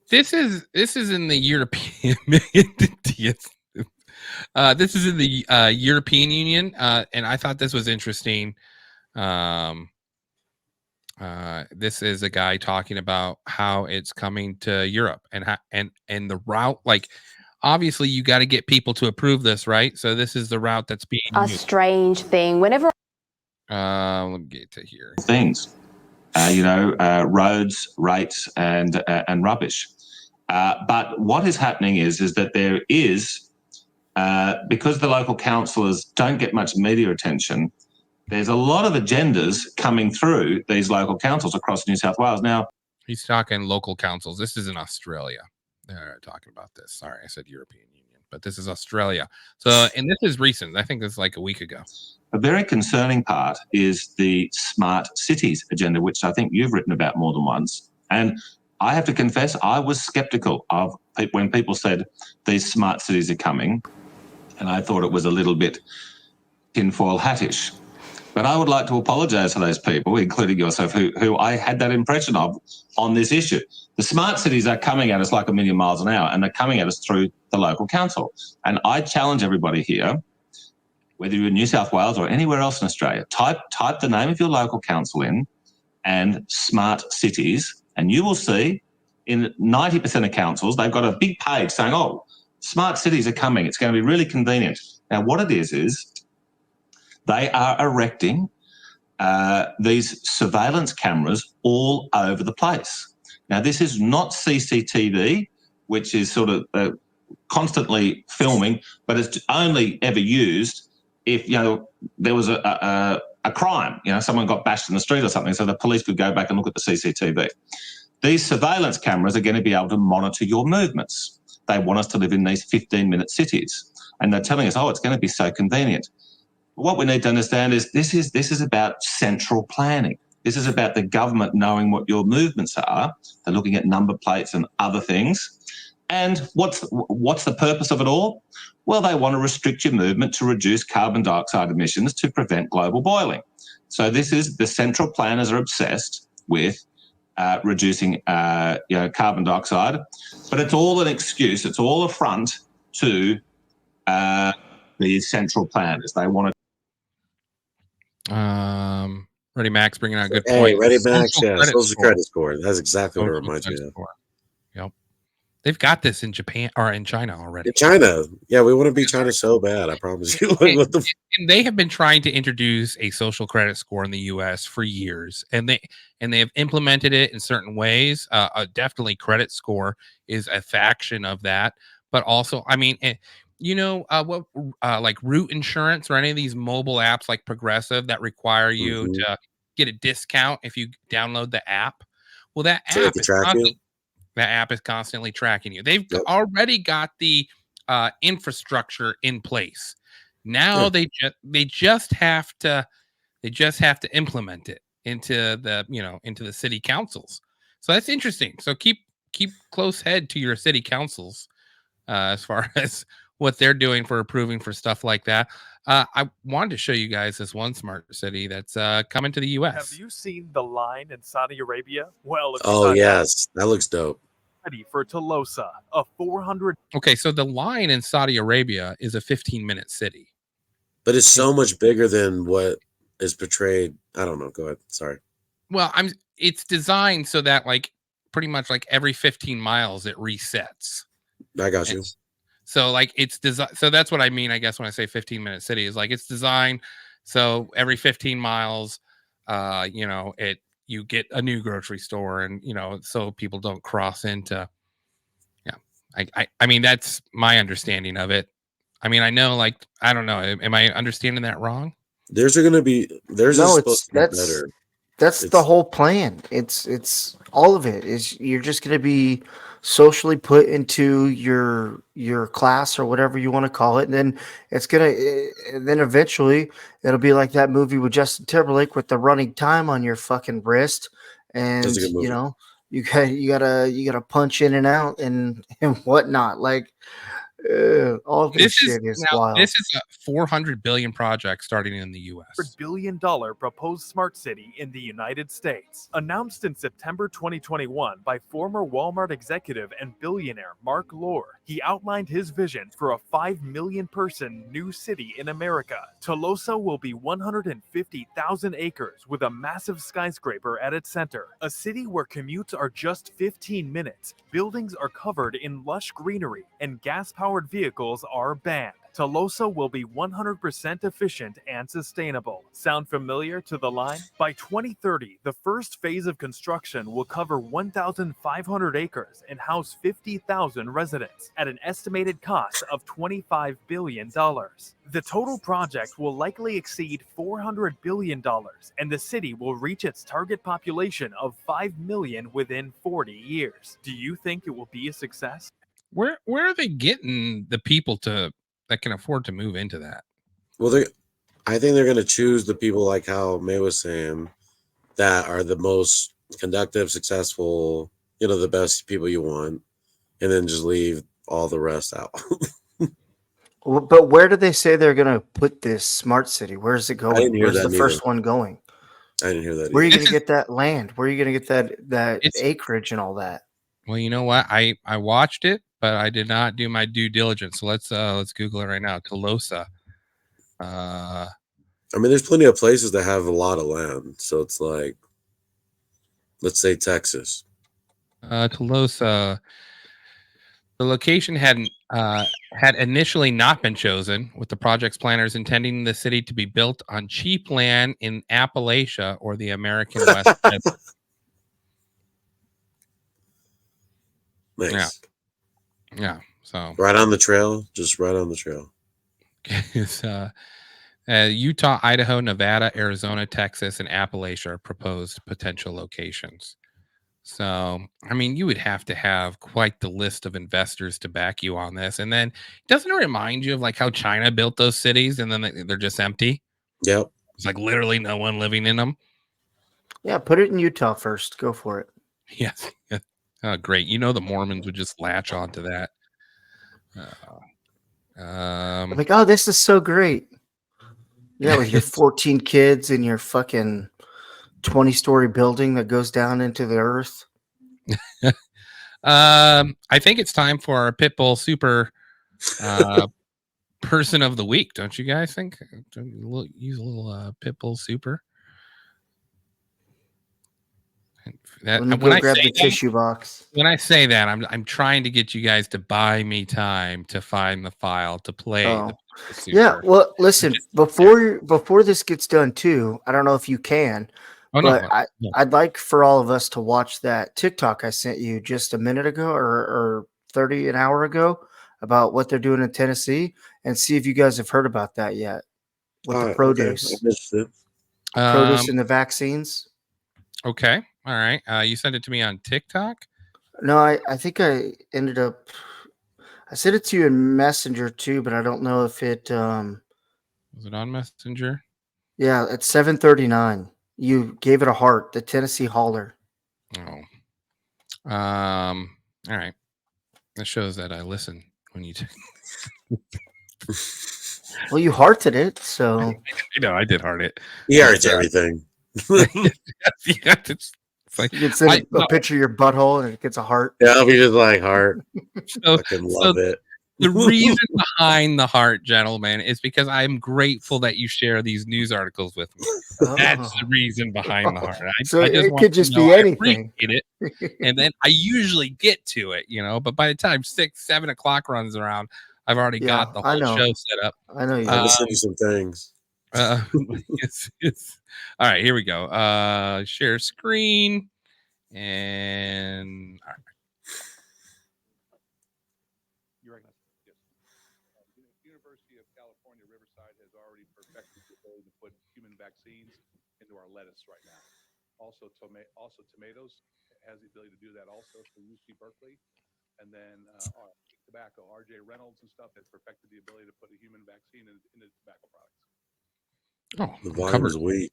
This is in the European. This is in the European Union, and I thought this was interesting. This is a guy talking about how it's coming to Europe and the route. Like, obviously, you got to get people to approve this, right? So this is the route that's being a strange thing. Whenever let me get to here. Things, roads, rates, and rubbish. But what is happening is that there is, because the local councillors don't get much media attention, there's a lot of agendas coming through these local councils across New South Wales. Now, he's talking local councils. This is in Australia. They're talking about this. Sorry, I said European Union, but this is Australia. So, and this is recent. I think this is like a week ago. a very concerning part is the smart cities agenda, which I think you've written about more than once. And I have to confess, I was skeptical of when people said these smart cities are coming, and I thought it was a little bit tinfoil hattish. But I would like to apologise to those people, including yourself, who I had that impression of on this issue. The smart cities are coming at us like a million miles an hour, and they're coming at us through the local council. And I challenge everybody here, whether you're in New South Wales or anywhere else in Australia, type the name of your local council in and smart cities, and you will see in 90% of councils, they've got a big page saying, oh, smart cities are coming. It's going to be really convenient. Now, what it is they are erecting these surveillance cameras all over the place. Now, this is not CCTV, which is sort of constantly filming, but it's only ever used if, there was a crime, someone got bashed in the street or something, so the police could go back and look at the CCTV. These surveillance cameras are going to be able to monitor your movements. They want us to live in these 15-minute cities, and they're telling us, oh, it's going to be so convenient. What we need to understand is this is about central planning. This is about the government knowing what your movements are. They're looking at number plates and other things. And what's the purpose of it all? Well, they want to restrict your movement to reduce carbon dioxide emissions to prevent global boiling. So this is the central planners are obsessed with reducing carbon dioxide, but it's all an excuse. It's all a front to the central planners. They want to. Ready Max bringing out a good Hey, point. Ready Max, yeah, social credit score. That's exactly what it reminds me of. Yep, they've got this in Japan or in China already. In China, yeah, we want to be China so bad. I promise you. And they have been trying to introduce a social credit score in the U.S. for years, and they have implemented it in certain ways. Definitely, credit score is a faction of that, but also, I mean. Like Root Insurance or any of these mobile apps like Progressive that require you to get a discount if you download the app. Well, that app is constantly tracking you. They've already got the infrastructure in place. Now they just have to implement it into the city councils. So that's interesting. So keep close head to your city councils as far as what they're doing for approving for stuff like that. I wanted to show you guys this one smart city that's coming to the U.S. Have you seen the line in Saudi Arabia? Well, oh yes, that looks dope. Ready for Tolosa, a 400. Okay, so the line in Saudi Arabia is a 15-minute city, but it's so much bigger than what is portrayed. I don't know. Go ahead. Sorry. Well, it's designed so that like pretty much like every 15 miles it resets. I got you. So like it's designed. So that's what I mean, I guess, when I say 15-minute city is like it's designed so every 15 miles, you get a new grocery store, and so people don't cross into. Yeah, I mean that's my understanding of it. I mean I know, like, I don't know. Am I understanding that wrong? There's supposed to be better. That's the whole plan. It's all of it is you're just going to be socially put into your class or whatever you want to call it, and then then eventually it'll be like that movie with Justin Timberlake with the running time on your fucking wrist, and you gotta punch in and out and whatnot. Like All this shit is wild. This is a $400 billion project starting in the U.S. $100 billion proposed smart city in the United States. Announced in September 2021 by former Walmart executive and billionaire Mark Lohr. He outlined his vision for a 5 million person new city in America. Tolosa will be 150,000 acres with a massive skyscraper at its center. A city where commutes are just 15 minutes, buildings are covered in lush greenery, and gas-powered vehicles are banned. Tolosa will be 100% efficient and sustainable. Sound familiar to the line? By 2030, the first phase of construction will cover 1,500 acres and house 50,000 residents at an estimated cost of $25 billion. The total project will likely exceed $400 billion, and the city will reach its target population of 5 million within 40 years. Do you think it will be a success? Where are they getting the people that can afford to move into that? Well, I think they're going to choose the people like how May was saying that are the most conductive, successful, the best people you want, and then just leave all the rest out. But where do they say they're going to put this smart city? Where's it going? Where's the first one going? I didn't hear that. Where are you going to get that land? Where are you going to get that acreage and all that? Well, you know what? I watched it, but I did not do my due diligence. So let's Google it right now. Tolosa. I mean, there's plenty of places that have a lot of land. So it's like, let's say Texas. Tolosa. The location had initially not been chosen, with the project's planners intending the city to be built on cheap land in Appalachia or the American West. Nice. Yeah. So right on the trail, just right on the trail. It's Utah, Idaho, Nevada, Arizona, Texas, and Appalachia are proposed potential locations. So, I mean, you would have to have quite the list of investors to back you on this. And then doesn't it remind you of like how China built those cities and then they're just empty? Yep. It's like literally no one living in them. Yeah, put it in Utah first. Go for it. Yes. Oh, great. The Mormons would just latch onto that. Like, oh, this is so great. Yeah, with your 14 kids and your fucking 20-story building that goes down into the earth. I think it's time for our Pitbull Super person of the week. Don't you guys think? Use a little Pitbull Super. When I grab the tissue box. When I say that, I'm trying to get you guys to buy me time to find the file to play. Oh. Yeah, well, listen, before this gets done too, I don't know if you can, I'd like for all of us to watch that TikTok I sent you just a minute ago or 30 an hour ago about what they're doing in Tennessee and see if you guys have heard about that yet with the produce. Okay. Produce and the vaccines. Okay. All right. You sent it to me on TikTok? No, I think I ended up I sent it to you in Messenger too, but I don't know if it was it on Messenger? Yeah, at 7:39. You gave it a heart, the Tennessee Holler. Oh. All right. That shows that I listen when you Well, you hearted it, so I did heart it. He hearts everything. It's like, you can send a picture of your butthole and it gets a heart. Yeah, I'll be just like heart. So, I can love it. The reason behind the heart, gentlemen, is because I'm grateful that you share these news articles with me. That's the reason behind the heart. I just it could just be anything. And then I usually get to it, but by the time 6, 7 o'clock runs around, I've already got the whole show set up. I know you. I'll send you some things. All right, here we go. Share screen and all right. University of California, Riverside has already perfected the ability to put human vaccines into our lettuce right now. Also tomatoes has the ability to do that also for UC Berkeley. And then tobacco, RJ Reynolds and stuff has perfected the ability to put a human vaccine into tobacco products. Oh, the volume's weak.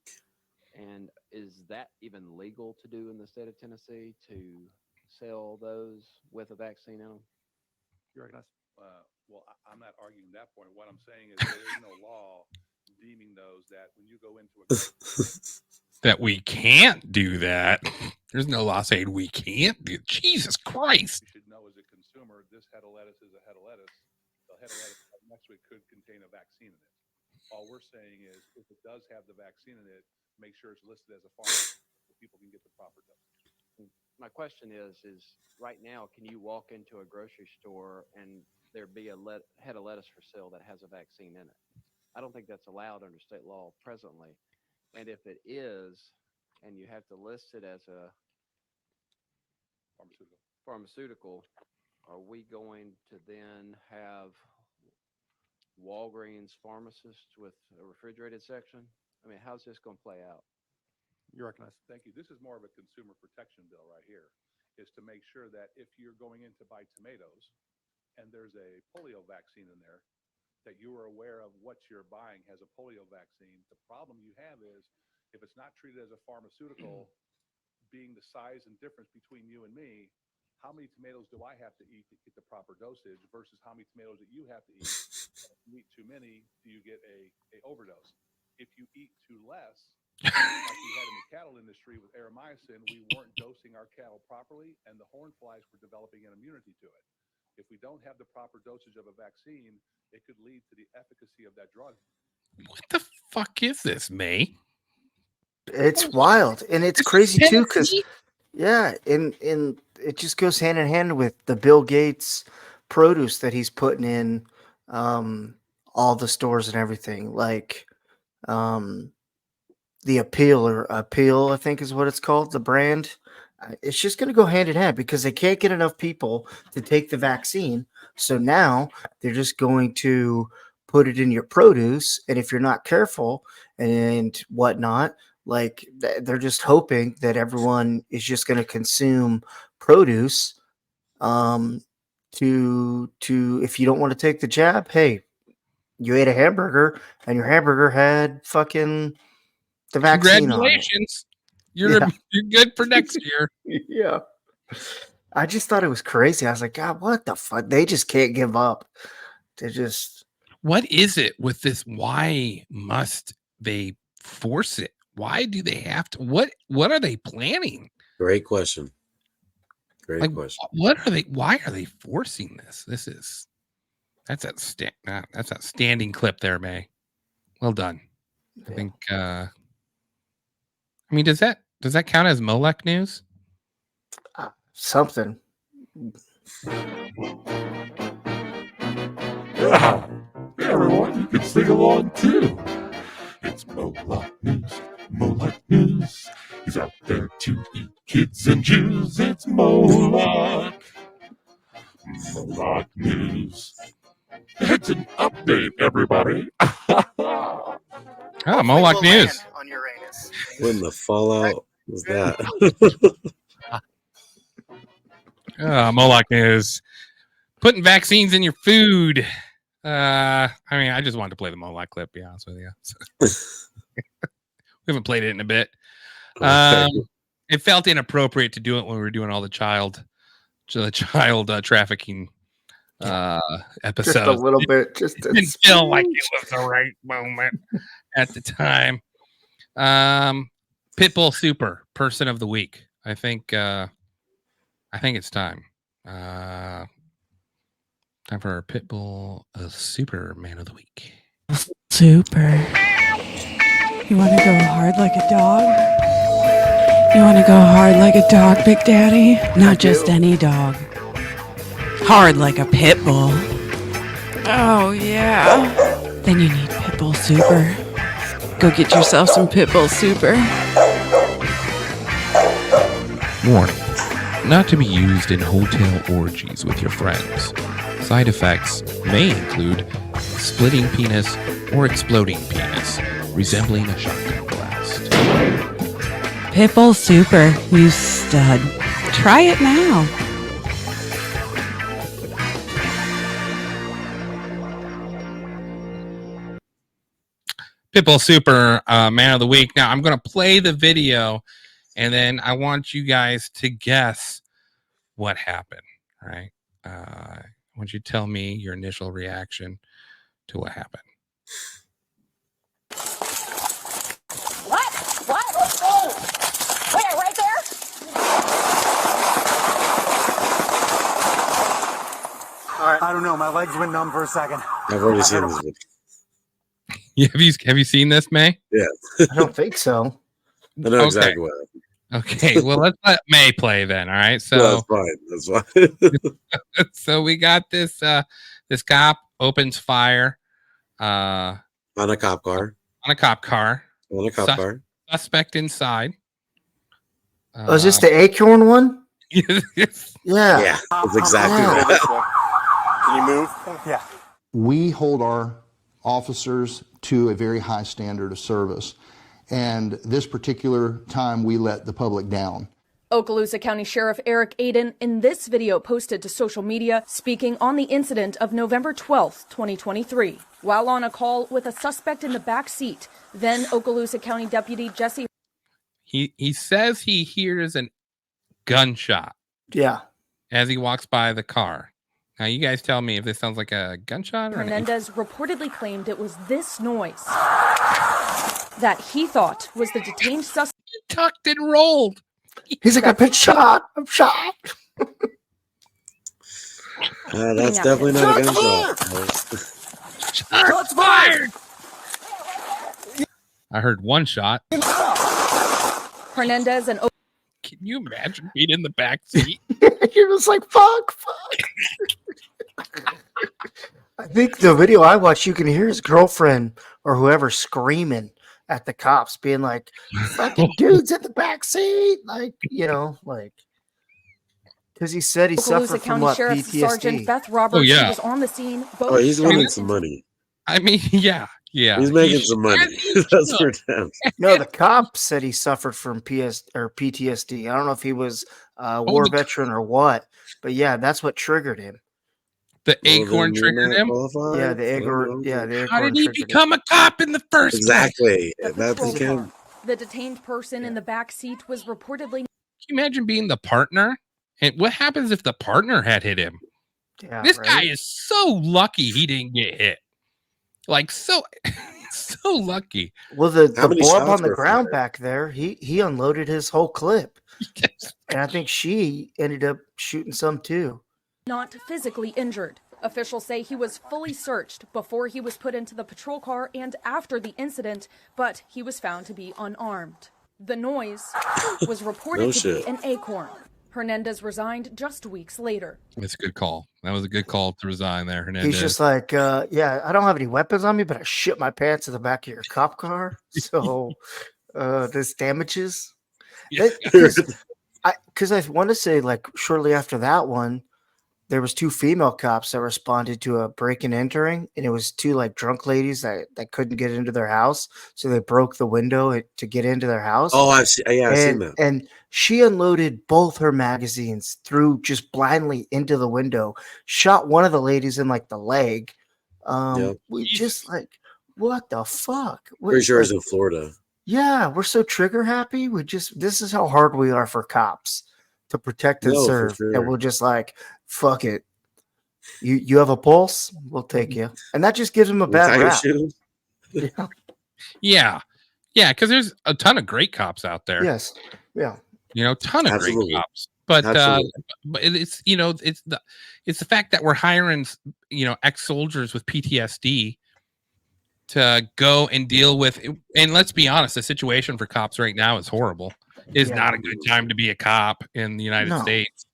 And is that even legal to do in the state of Tennessee to sell those with a vaccine in them? You recognize Well, I'm not arguing that point. What I'm saying is there is no law deeming those that when you go into a that we can't do that. There's no law saying we can't do. Jesus Christ! You should know as a consumer, this head of lettuce is a head of lettuce. The head of lettuce next week could contain a vaccine in it. All we're saying is, if it does have the vaccine in it, make sure it's listed as a farm so people can get the proper dose. My question is right now, can you walk into a grocery store and there be a head of lettuce for sale that has a vaccine in it? I don't think that's allowed under state law presently. And if it is, and you have to list it as a pharmaceutical, are we going to then have Walgreens pharmacists with a refrigerated section? I mean, how's this going to play out? You're recognized. Thank you. This is more of a consumer protection bill right here, is to make sure that if you're going in to buy tomatoes and there's a polio vaccine in there, that you are aware of what you're buying has a polio vaccine. The problem you have is if it's not treated as a pharmaceutical, being the size and difference between you and me, how many tomatoes do I have to eat to get the proper dosage versus how many tomatoes that you have to eat? If you eat too many, do you get a overdose? If you eat too less, like we had in the cattle industry with aeromycin, we weren't dosing our cattle properly, and the horn flies were developing an immunity to it. If we don't have the proper dosage of a vaccine, it could lead to the efficacy of that drug. What the fuck is this, May? It's wild, and it's crazy too, because yeah, and it just goes hand in hand with the Bill Gates produce that he's putting in all the stores and everything, like the Appeal, I think is what it's called, the brand. It's just going to go hand in hand because they can't get enough people to take the vaccine. So now they're just going to put it in your produce. And if you're not careful and whatnot, like they're just hoping that everyone is just going to consume produce. To if you don't want to take the jab, hey, you ate a hamburger and your hamburger had fucking the vaccine on it. Congratulations. You're good for next year. Yeah. I just thought it was crazy. I was like, God, what the fuck? They just can't give up. They just. What is it with this? Why must they force it? Why do they have to? What are they planning? Great question. Great question. What are they? Why are they forcing this? That's a standing clip there, May. Well done. Yeah. I think. I mean, does that count as Molech news? Something. Yeah, everyone, you can sing along too. It's Molech news. Molech news. He's out there to eat kids and Jews. It's Molech. Molech news. It's an update, everybody. Molech news. On Uranus. When the fallout was that? Molech news. Putting vaccines in your food. I mean, I just wanted to play the Molech clip, to be honest with you. So. We haven't played it in a bit. It felt inappropriate to do it when we were doing all the child trafficking episodes. Just a little bit. Just it didn't feel like it was the right moment at the time. Pitbull Super Person of the Week. I think it's time. Time for our Pitbull Super Man of the Week. Super. You want to go hard like a dog? You want to go hard like a dog, Big Daddy? Not just any dog. Hard like a pit bull. Oh, yeah. Then you need Pitbull Super. Go get yourself some Pitbull Super. Warning. Not to be used in hotel orgies with your friends. Side effects may include splitting penis or exploding penis, resembling a shotgun blast. Pitbull Super, you stud. Try it now. Pitbull Super Man of the Week. Now, I'm going to play the video, and then I want you guys to guess what happened, right? don't you tell me your initial reaction to what happened? What? Oh, wait, right there? All right. I don't know. My legs went numb for a second. I've already seen this video. Yeah, have you seen this, May? Yeah. I don't think so. I know exactly what happened. Okay, well, let's let May play then. All right, so No, that's fine. That's fine. so we got this this cop opens fire on a cop car. On a cop car. Suspect inside. Oh, is this the Acorn one? Yes. Yeah. Yeah, that's exactly that. Can you move? Yeah. We hold our officers to a very high standard of service. And this particular time, we let the public down. Okaloosa County Sheriff Eric Aiden in this video posted to social media speaking on the incident of November 12th, 2023. While on a call with a suspect in the back seat, then Okaloosa County Deputy Jesse. He says he hears a gunshot. Yeah. As he walks by the car. Now, you guys tell me if this sounds like a gunshot or Hernandez reportedly claimed it was this noise that he thought was the detained suspect. Tucked and rolled. He's like, I've been shot. I'm shot. That's definitely not a gunshot. Shots fired. I heard one shot. Hernandez and can you imagine being in the back seat? You're just like, fuck. I think the video I watched, you can hear his girlfriend or whoever screaming at the cops, being like, fucking dudes in the back seat. Like, because he said he suffered from County what, Sheriff PTSD. Sergeant Beth Roberts who was on the scene. Oh, he's winning some money. I mean, yeah. He's making some money. That's for damn. No, the cop said he suffered from PTSD. I don't know if he was a war veteran or what, but yeah, that's what triggered him. The Acorn triggered him? Yeah, the Acorn. Yeah, the Acorn. How did he become a cop in the first place? Exactly. The detained person in the back seat was reportedly. Can you imagine being the partner? And what happens if the partner had hit him? Yeah, this guy is so lucky he didn't get hit. Like, so lucky. Well, the blob on the ground back there, he unloaded his whole clip. And I think she ended up shooting some too. Not physically injured. Officials say he was fully searched before he was put into the patrol car and after the incident, but he was found to be unarmed. The noise was reported to be an acorn. Hernandez resigned just weeks later. That's a good call. That was a good call to resign there, Hernandez. He's just like, yeah, I don't have any weapons on me, but I shit my pants in the back of your cop car. So this damages. Because I want to say, like, shortly after that one, there was 2 female cops that responded to a break and entering, and it was 2 like drunk ladies that couldn't get into their house, so they broke the window to get into their house. Oh, I've seen that. And she unloaded both her magazines through just blindly into the window, shot one of the ladies in like the leg. We just like, what the fuck? Pretty sure it's in Florida. Yeah, we're so trigger happy. This is how hard we are for cops to protect and serve. Sure. And we'll just like, fuck it. You have a pulse, we'll take you. And that just gives them a bad rap. Yeah. Because there's a ton of great cops out there. Yes. Yeah. Ton of great cops. But it's it's the fact that we're hiring ex-soldiers with PTSD to go and deal with, and let's be honest, the situation for cops right now is horrible. It's not a good time to be a cop in the United States.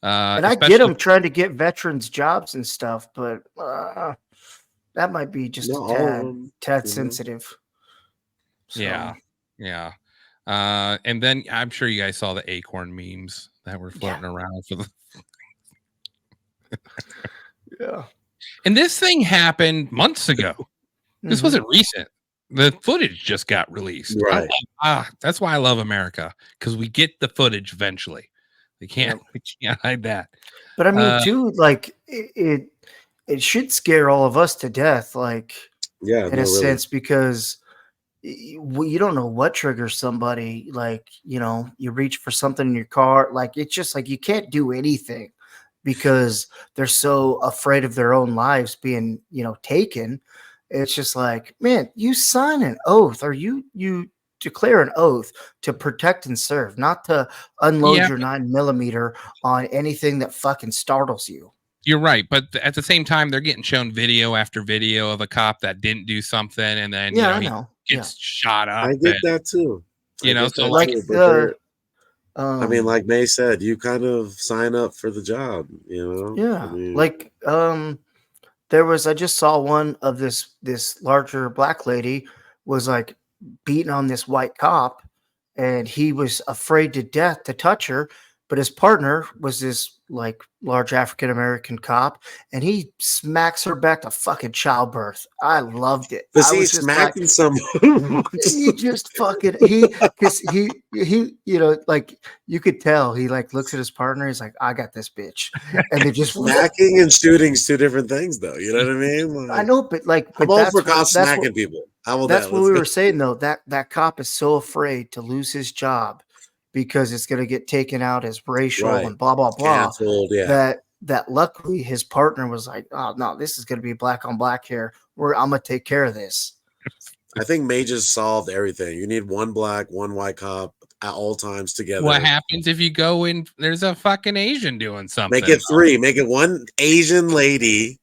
And I get them trying to get veterans jobs and stuff, but that might be just a tad sensitive. So. Yeah. And then I'm sure you guys saw the acorn memes that were floating around for the. Yeah. And this thing happened months ago. This wasn't recent. The footage just got released. Right. That's why I love America, because we get the footage eventually. We can't hide that. But I mean, too, like it should scare all of us to death, like in a sense, because you don't know what triggers somebody. Like, you reach for something in your car, like it's just like you can't do anything because they're so afraid of their own lives being, taken. It's just like, man, you sign an oath, or you declare an oath to protect and serve, not to unload Yeah, your 9mm on anything that fucking startles you. you're right, but at the same time, they're getting shown video after video of a cop that didn't do something, and then Yeah, I he know. gets shot up. I get and, that too. I get so that like, too. But they're, I mean, um, like May said, you kind of sign up for the job, yeah, I mean, like I just saw one of this larger black lady was like beating on this white cop, and he was afraid to death to touch her, but his partner was this like large African American cop, and he smacks her back to fucking childbirth. I loved it. but I see, was just like, smacking someone. he just fucking because he like you could tell he like looks at his partner, he's like, I got this bitch, and they just Smacking and shooting's two different things, though. You know what I mean? I know, but like, I'm but all for that's cops what smacking people. How about that's that? what Let's we go. were saying though. That cop is so afraid to lose his job because it's going to get taken out as racial Right. and blah blah blah. Canceled, yeah. That luckily his partner was like, oh no, this is going to be black on black here. I'm gonna take care of this. I think May just solved everything. You need one black, one white cop at all times together. what happens if you go in? There's a fucking Asian doing something. Make it 3. Make it one Asian lady,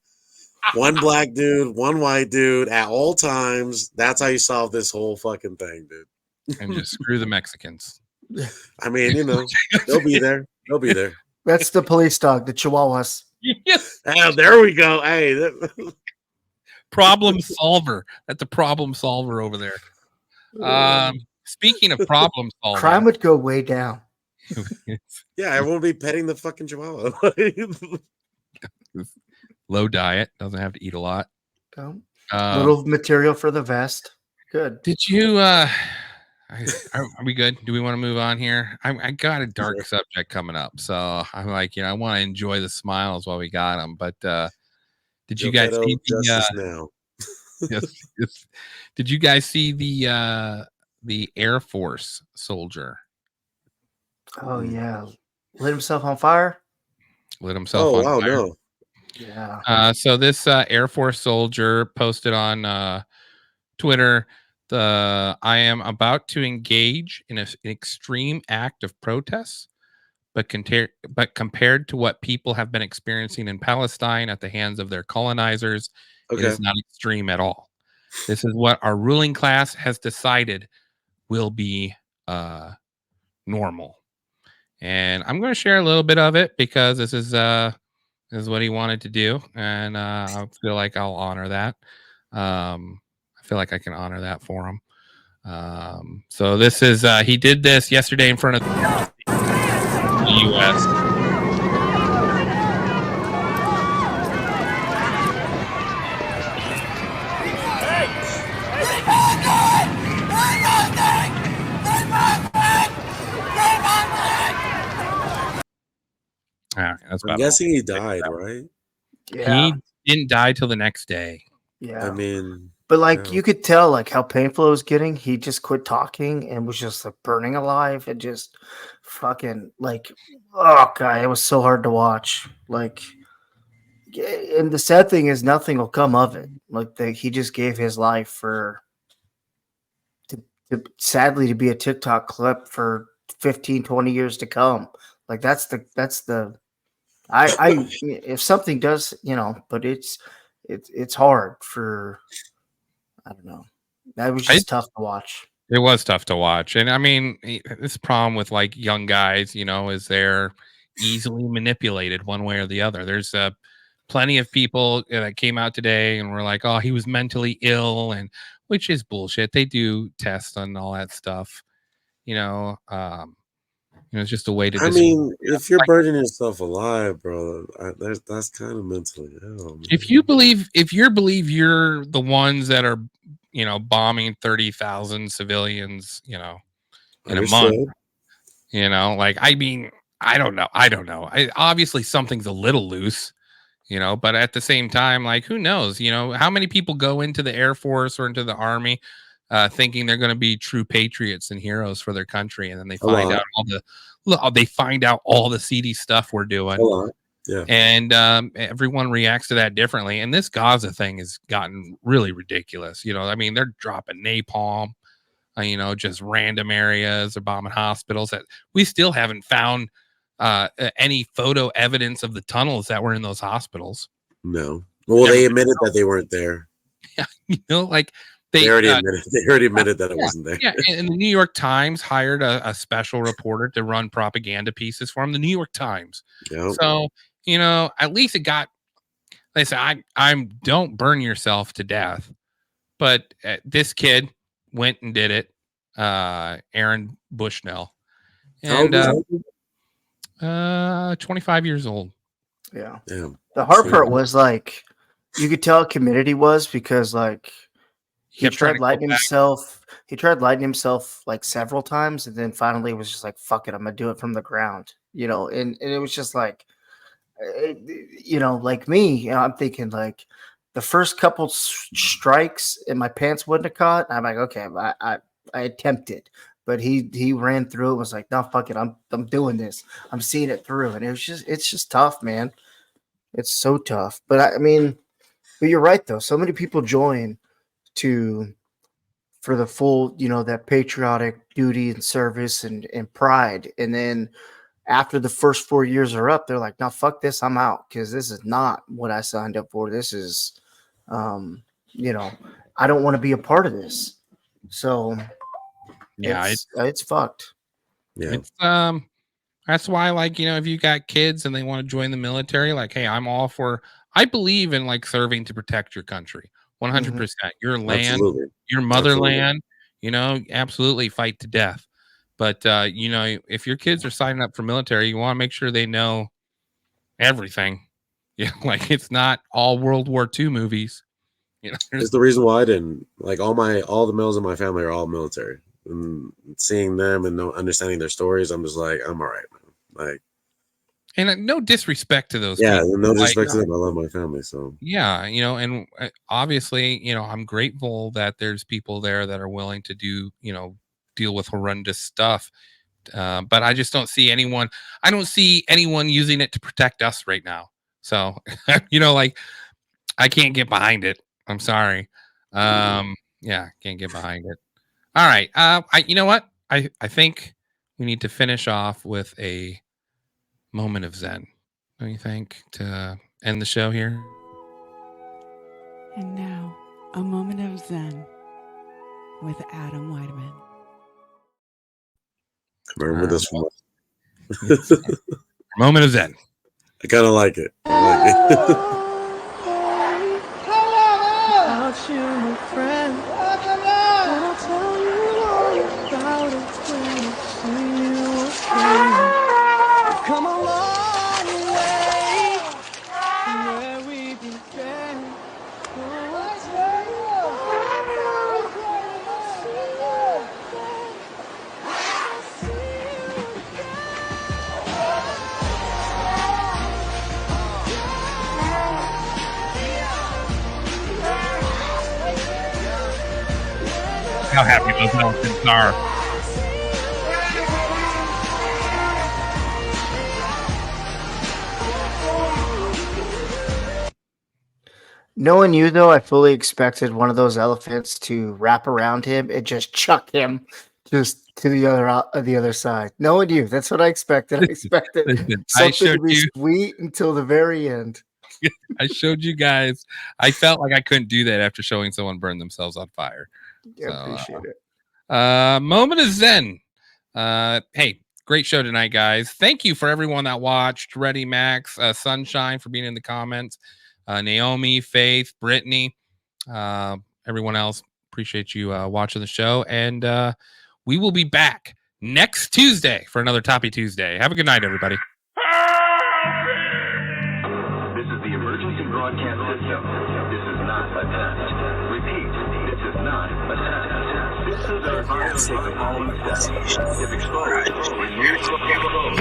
one black dude, one white dude at all times. That's how you solve this whole fucking thing, dude. And just screw the Mexicans. I mean, they'll be there. They'll be there. That's the police dog, the Chihuahuas. Yes. Oh, there we go. Hey, Problem solver. That's a problem solver over there. Speaking of problem solving, Crime would go way down. yeah, I won't be petting the fucking Chihuahua. Low diet, doesn't have to eat a lot. Little material for the vest. Good. Did you are we good? Do we want to move on here? I got a dark subject coming up, so I'm like, I want to enjoy the smiles while we got them. But did you guys see the now? yes. Did you guys see the Air Force soldier? Oh yeah, lit himself on fire. Lit himself on fire. No. Yeah. So this Air Force soldier posted on Twitter, I am about to engage in an extreme act of protest, but compared to what people have been experiencing in Palestine at the hands of their colonizers, it is not extreme at all. This is what our ruling class has decided will be normal. And I'm going to share a little bit of it because this is what he wanted to do, and I feel like I'll honor that. I feel like I can honor that for him. So this is he did this yesterday in front of the U.S. That's I'm guessing he died, right? Yeah. He didn't die till the next day. Yeah. I mean, but like you could tell like how painful it was getting. He just quit talking and was just like burning alive and just fucking like, oh god, it was so hard to watch. Like, and the sad thing is nothing will come of it. Like he just gave his life sadly to be a TikTok clip for 15, 20 years to come. Like that's the I if something does, but it's hard for, I don't know. That was just tough to watch. It was tough to watch. And I mean, this problem with like young guys, is they're easily manipulated one way or the other. There's plenty of people that came out today and were like, oh, he was mentally ill, and which is bullshit. They do tests on all that stuff, it's just a way to. I mean, if you're burning yourself alive, bro, that's kind of mentally ill. If you believe you're the ones that are, bombing 30,000 civilians, in a month, like, I mean, I don't know. Obviously something's a little loose, but at the same time, like, who knows, how many people go into the Air Force or into the Army thinking they're going to be true patriots and heroes for their country, and then they find out all the seedy stuff we're doing. Yeah. And everyone reacts to that differently. And this Gaza thing has gotten really ridiculous. You know, I mean, they're dropping napalm, you know, just random areas. They're bombing hospitals. That we still haven't found any photo evidence of the tunnels that were in those hospitals. No. Well, they admitted that they weren't there. Yeah, you know, like they already admitted that it wasn't there. Yeah, and the New York Times hired a special reporter to run propaganda pieces for them. The New York Times. Yep. So, you know, at least it got. They say, I'm don't burn yourself to death, but this kid went and did it. Aaron Bushnell, and 25 years old. Yeah. Damn. The hard part was like you could tell how committed he was because like he tried lighting himself. He tried lighting himself like several times, and then finally was just like, "Fuck it, I'm gonna do it from the ground." You know, and it was just like, you know, like me. You know, I'm thinking like the first couple strikes and my pants wouldn't have caught. I'm like, okay, I attempted, but he ran through it. Was like, no, fuck it, I'm doing this. I'm seeing it through, and it's just tough, man. It's so tough. But I mean, but you're right though. So many people join for the full, you know, that patriotic duty and service and pride. And then after the first 4 years are up, they're like, no, fuck this. I'm out. Cause this is not what I signed up for. This is, you know, I don't want to be a part of this. So yeah, it's fucked. Yeah. It's, that's why, like, you know, if you got kids and they want to join the military, like, hey, I'm all for, I believe in like serving to protect your country. 100%. Your land, Absolutely. your motherland, you know, absolutely fight to death. But, you know, if your kids are signing up for military, you want to make sure they know everything. Yeah, like it's not all World War II movies. You know, it's the reason why I didn't like all the males in my family are all military. And seeing them and understanding their stories, I'm just like, I'm all right, man. Like, and no disrespect to those people. No disrespect to them. I love my family. So yeah, you know, and obviously, you know, I'm grateful that there's people there that are willing to do, you know, deal with horrendous stuff. But I just don't see anyone. I don't see anyone using it to protect us right now. So, you know, like I can't get behind it. I'm sorry. Yeah, can't get behind it. All right. You know what? I think we need to finish off with a moment of Zen. Don't you think, to end the show here? And now, a moment of Zen with Adam Weideman. I remember this one. Moment of Zen. I kind of like it. Without you, my friend, I'll tell you all about it when I see you again. I've come a long way from where we began. Oh, I'll tell you how happy those elephants are. Knowing you though, I fully expected one of those elephants to wrap around him and just chuck him just to the other side. Knowing you, that's what I expected. I expected something to be sweet until the very end. I showed you guys. I felt like I couldn't do that after showing someone burn themselves on fire. Yeah, so, appreciate it. Moment of Zen. Hey, great show tonight, guys. Thank you for everyone that watched. Reddy, Max, Sunshine for being in the comments. Naomi, Faith, Brittany, everyone else. Appreciate you watching the show. And we will be back next Tuesday for another Toppy Tuesday. Have a good night, everybody. This is the emergency broadcast system. This is not a test. Repeat, this is not a test. This is our advice for all destination. If exposed, remove from the boat.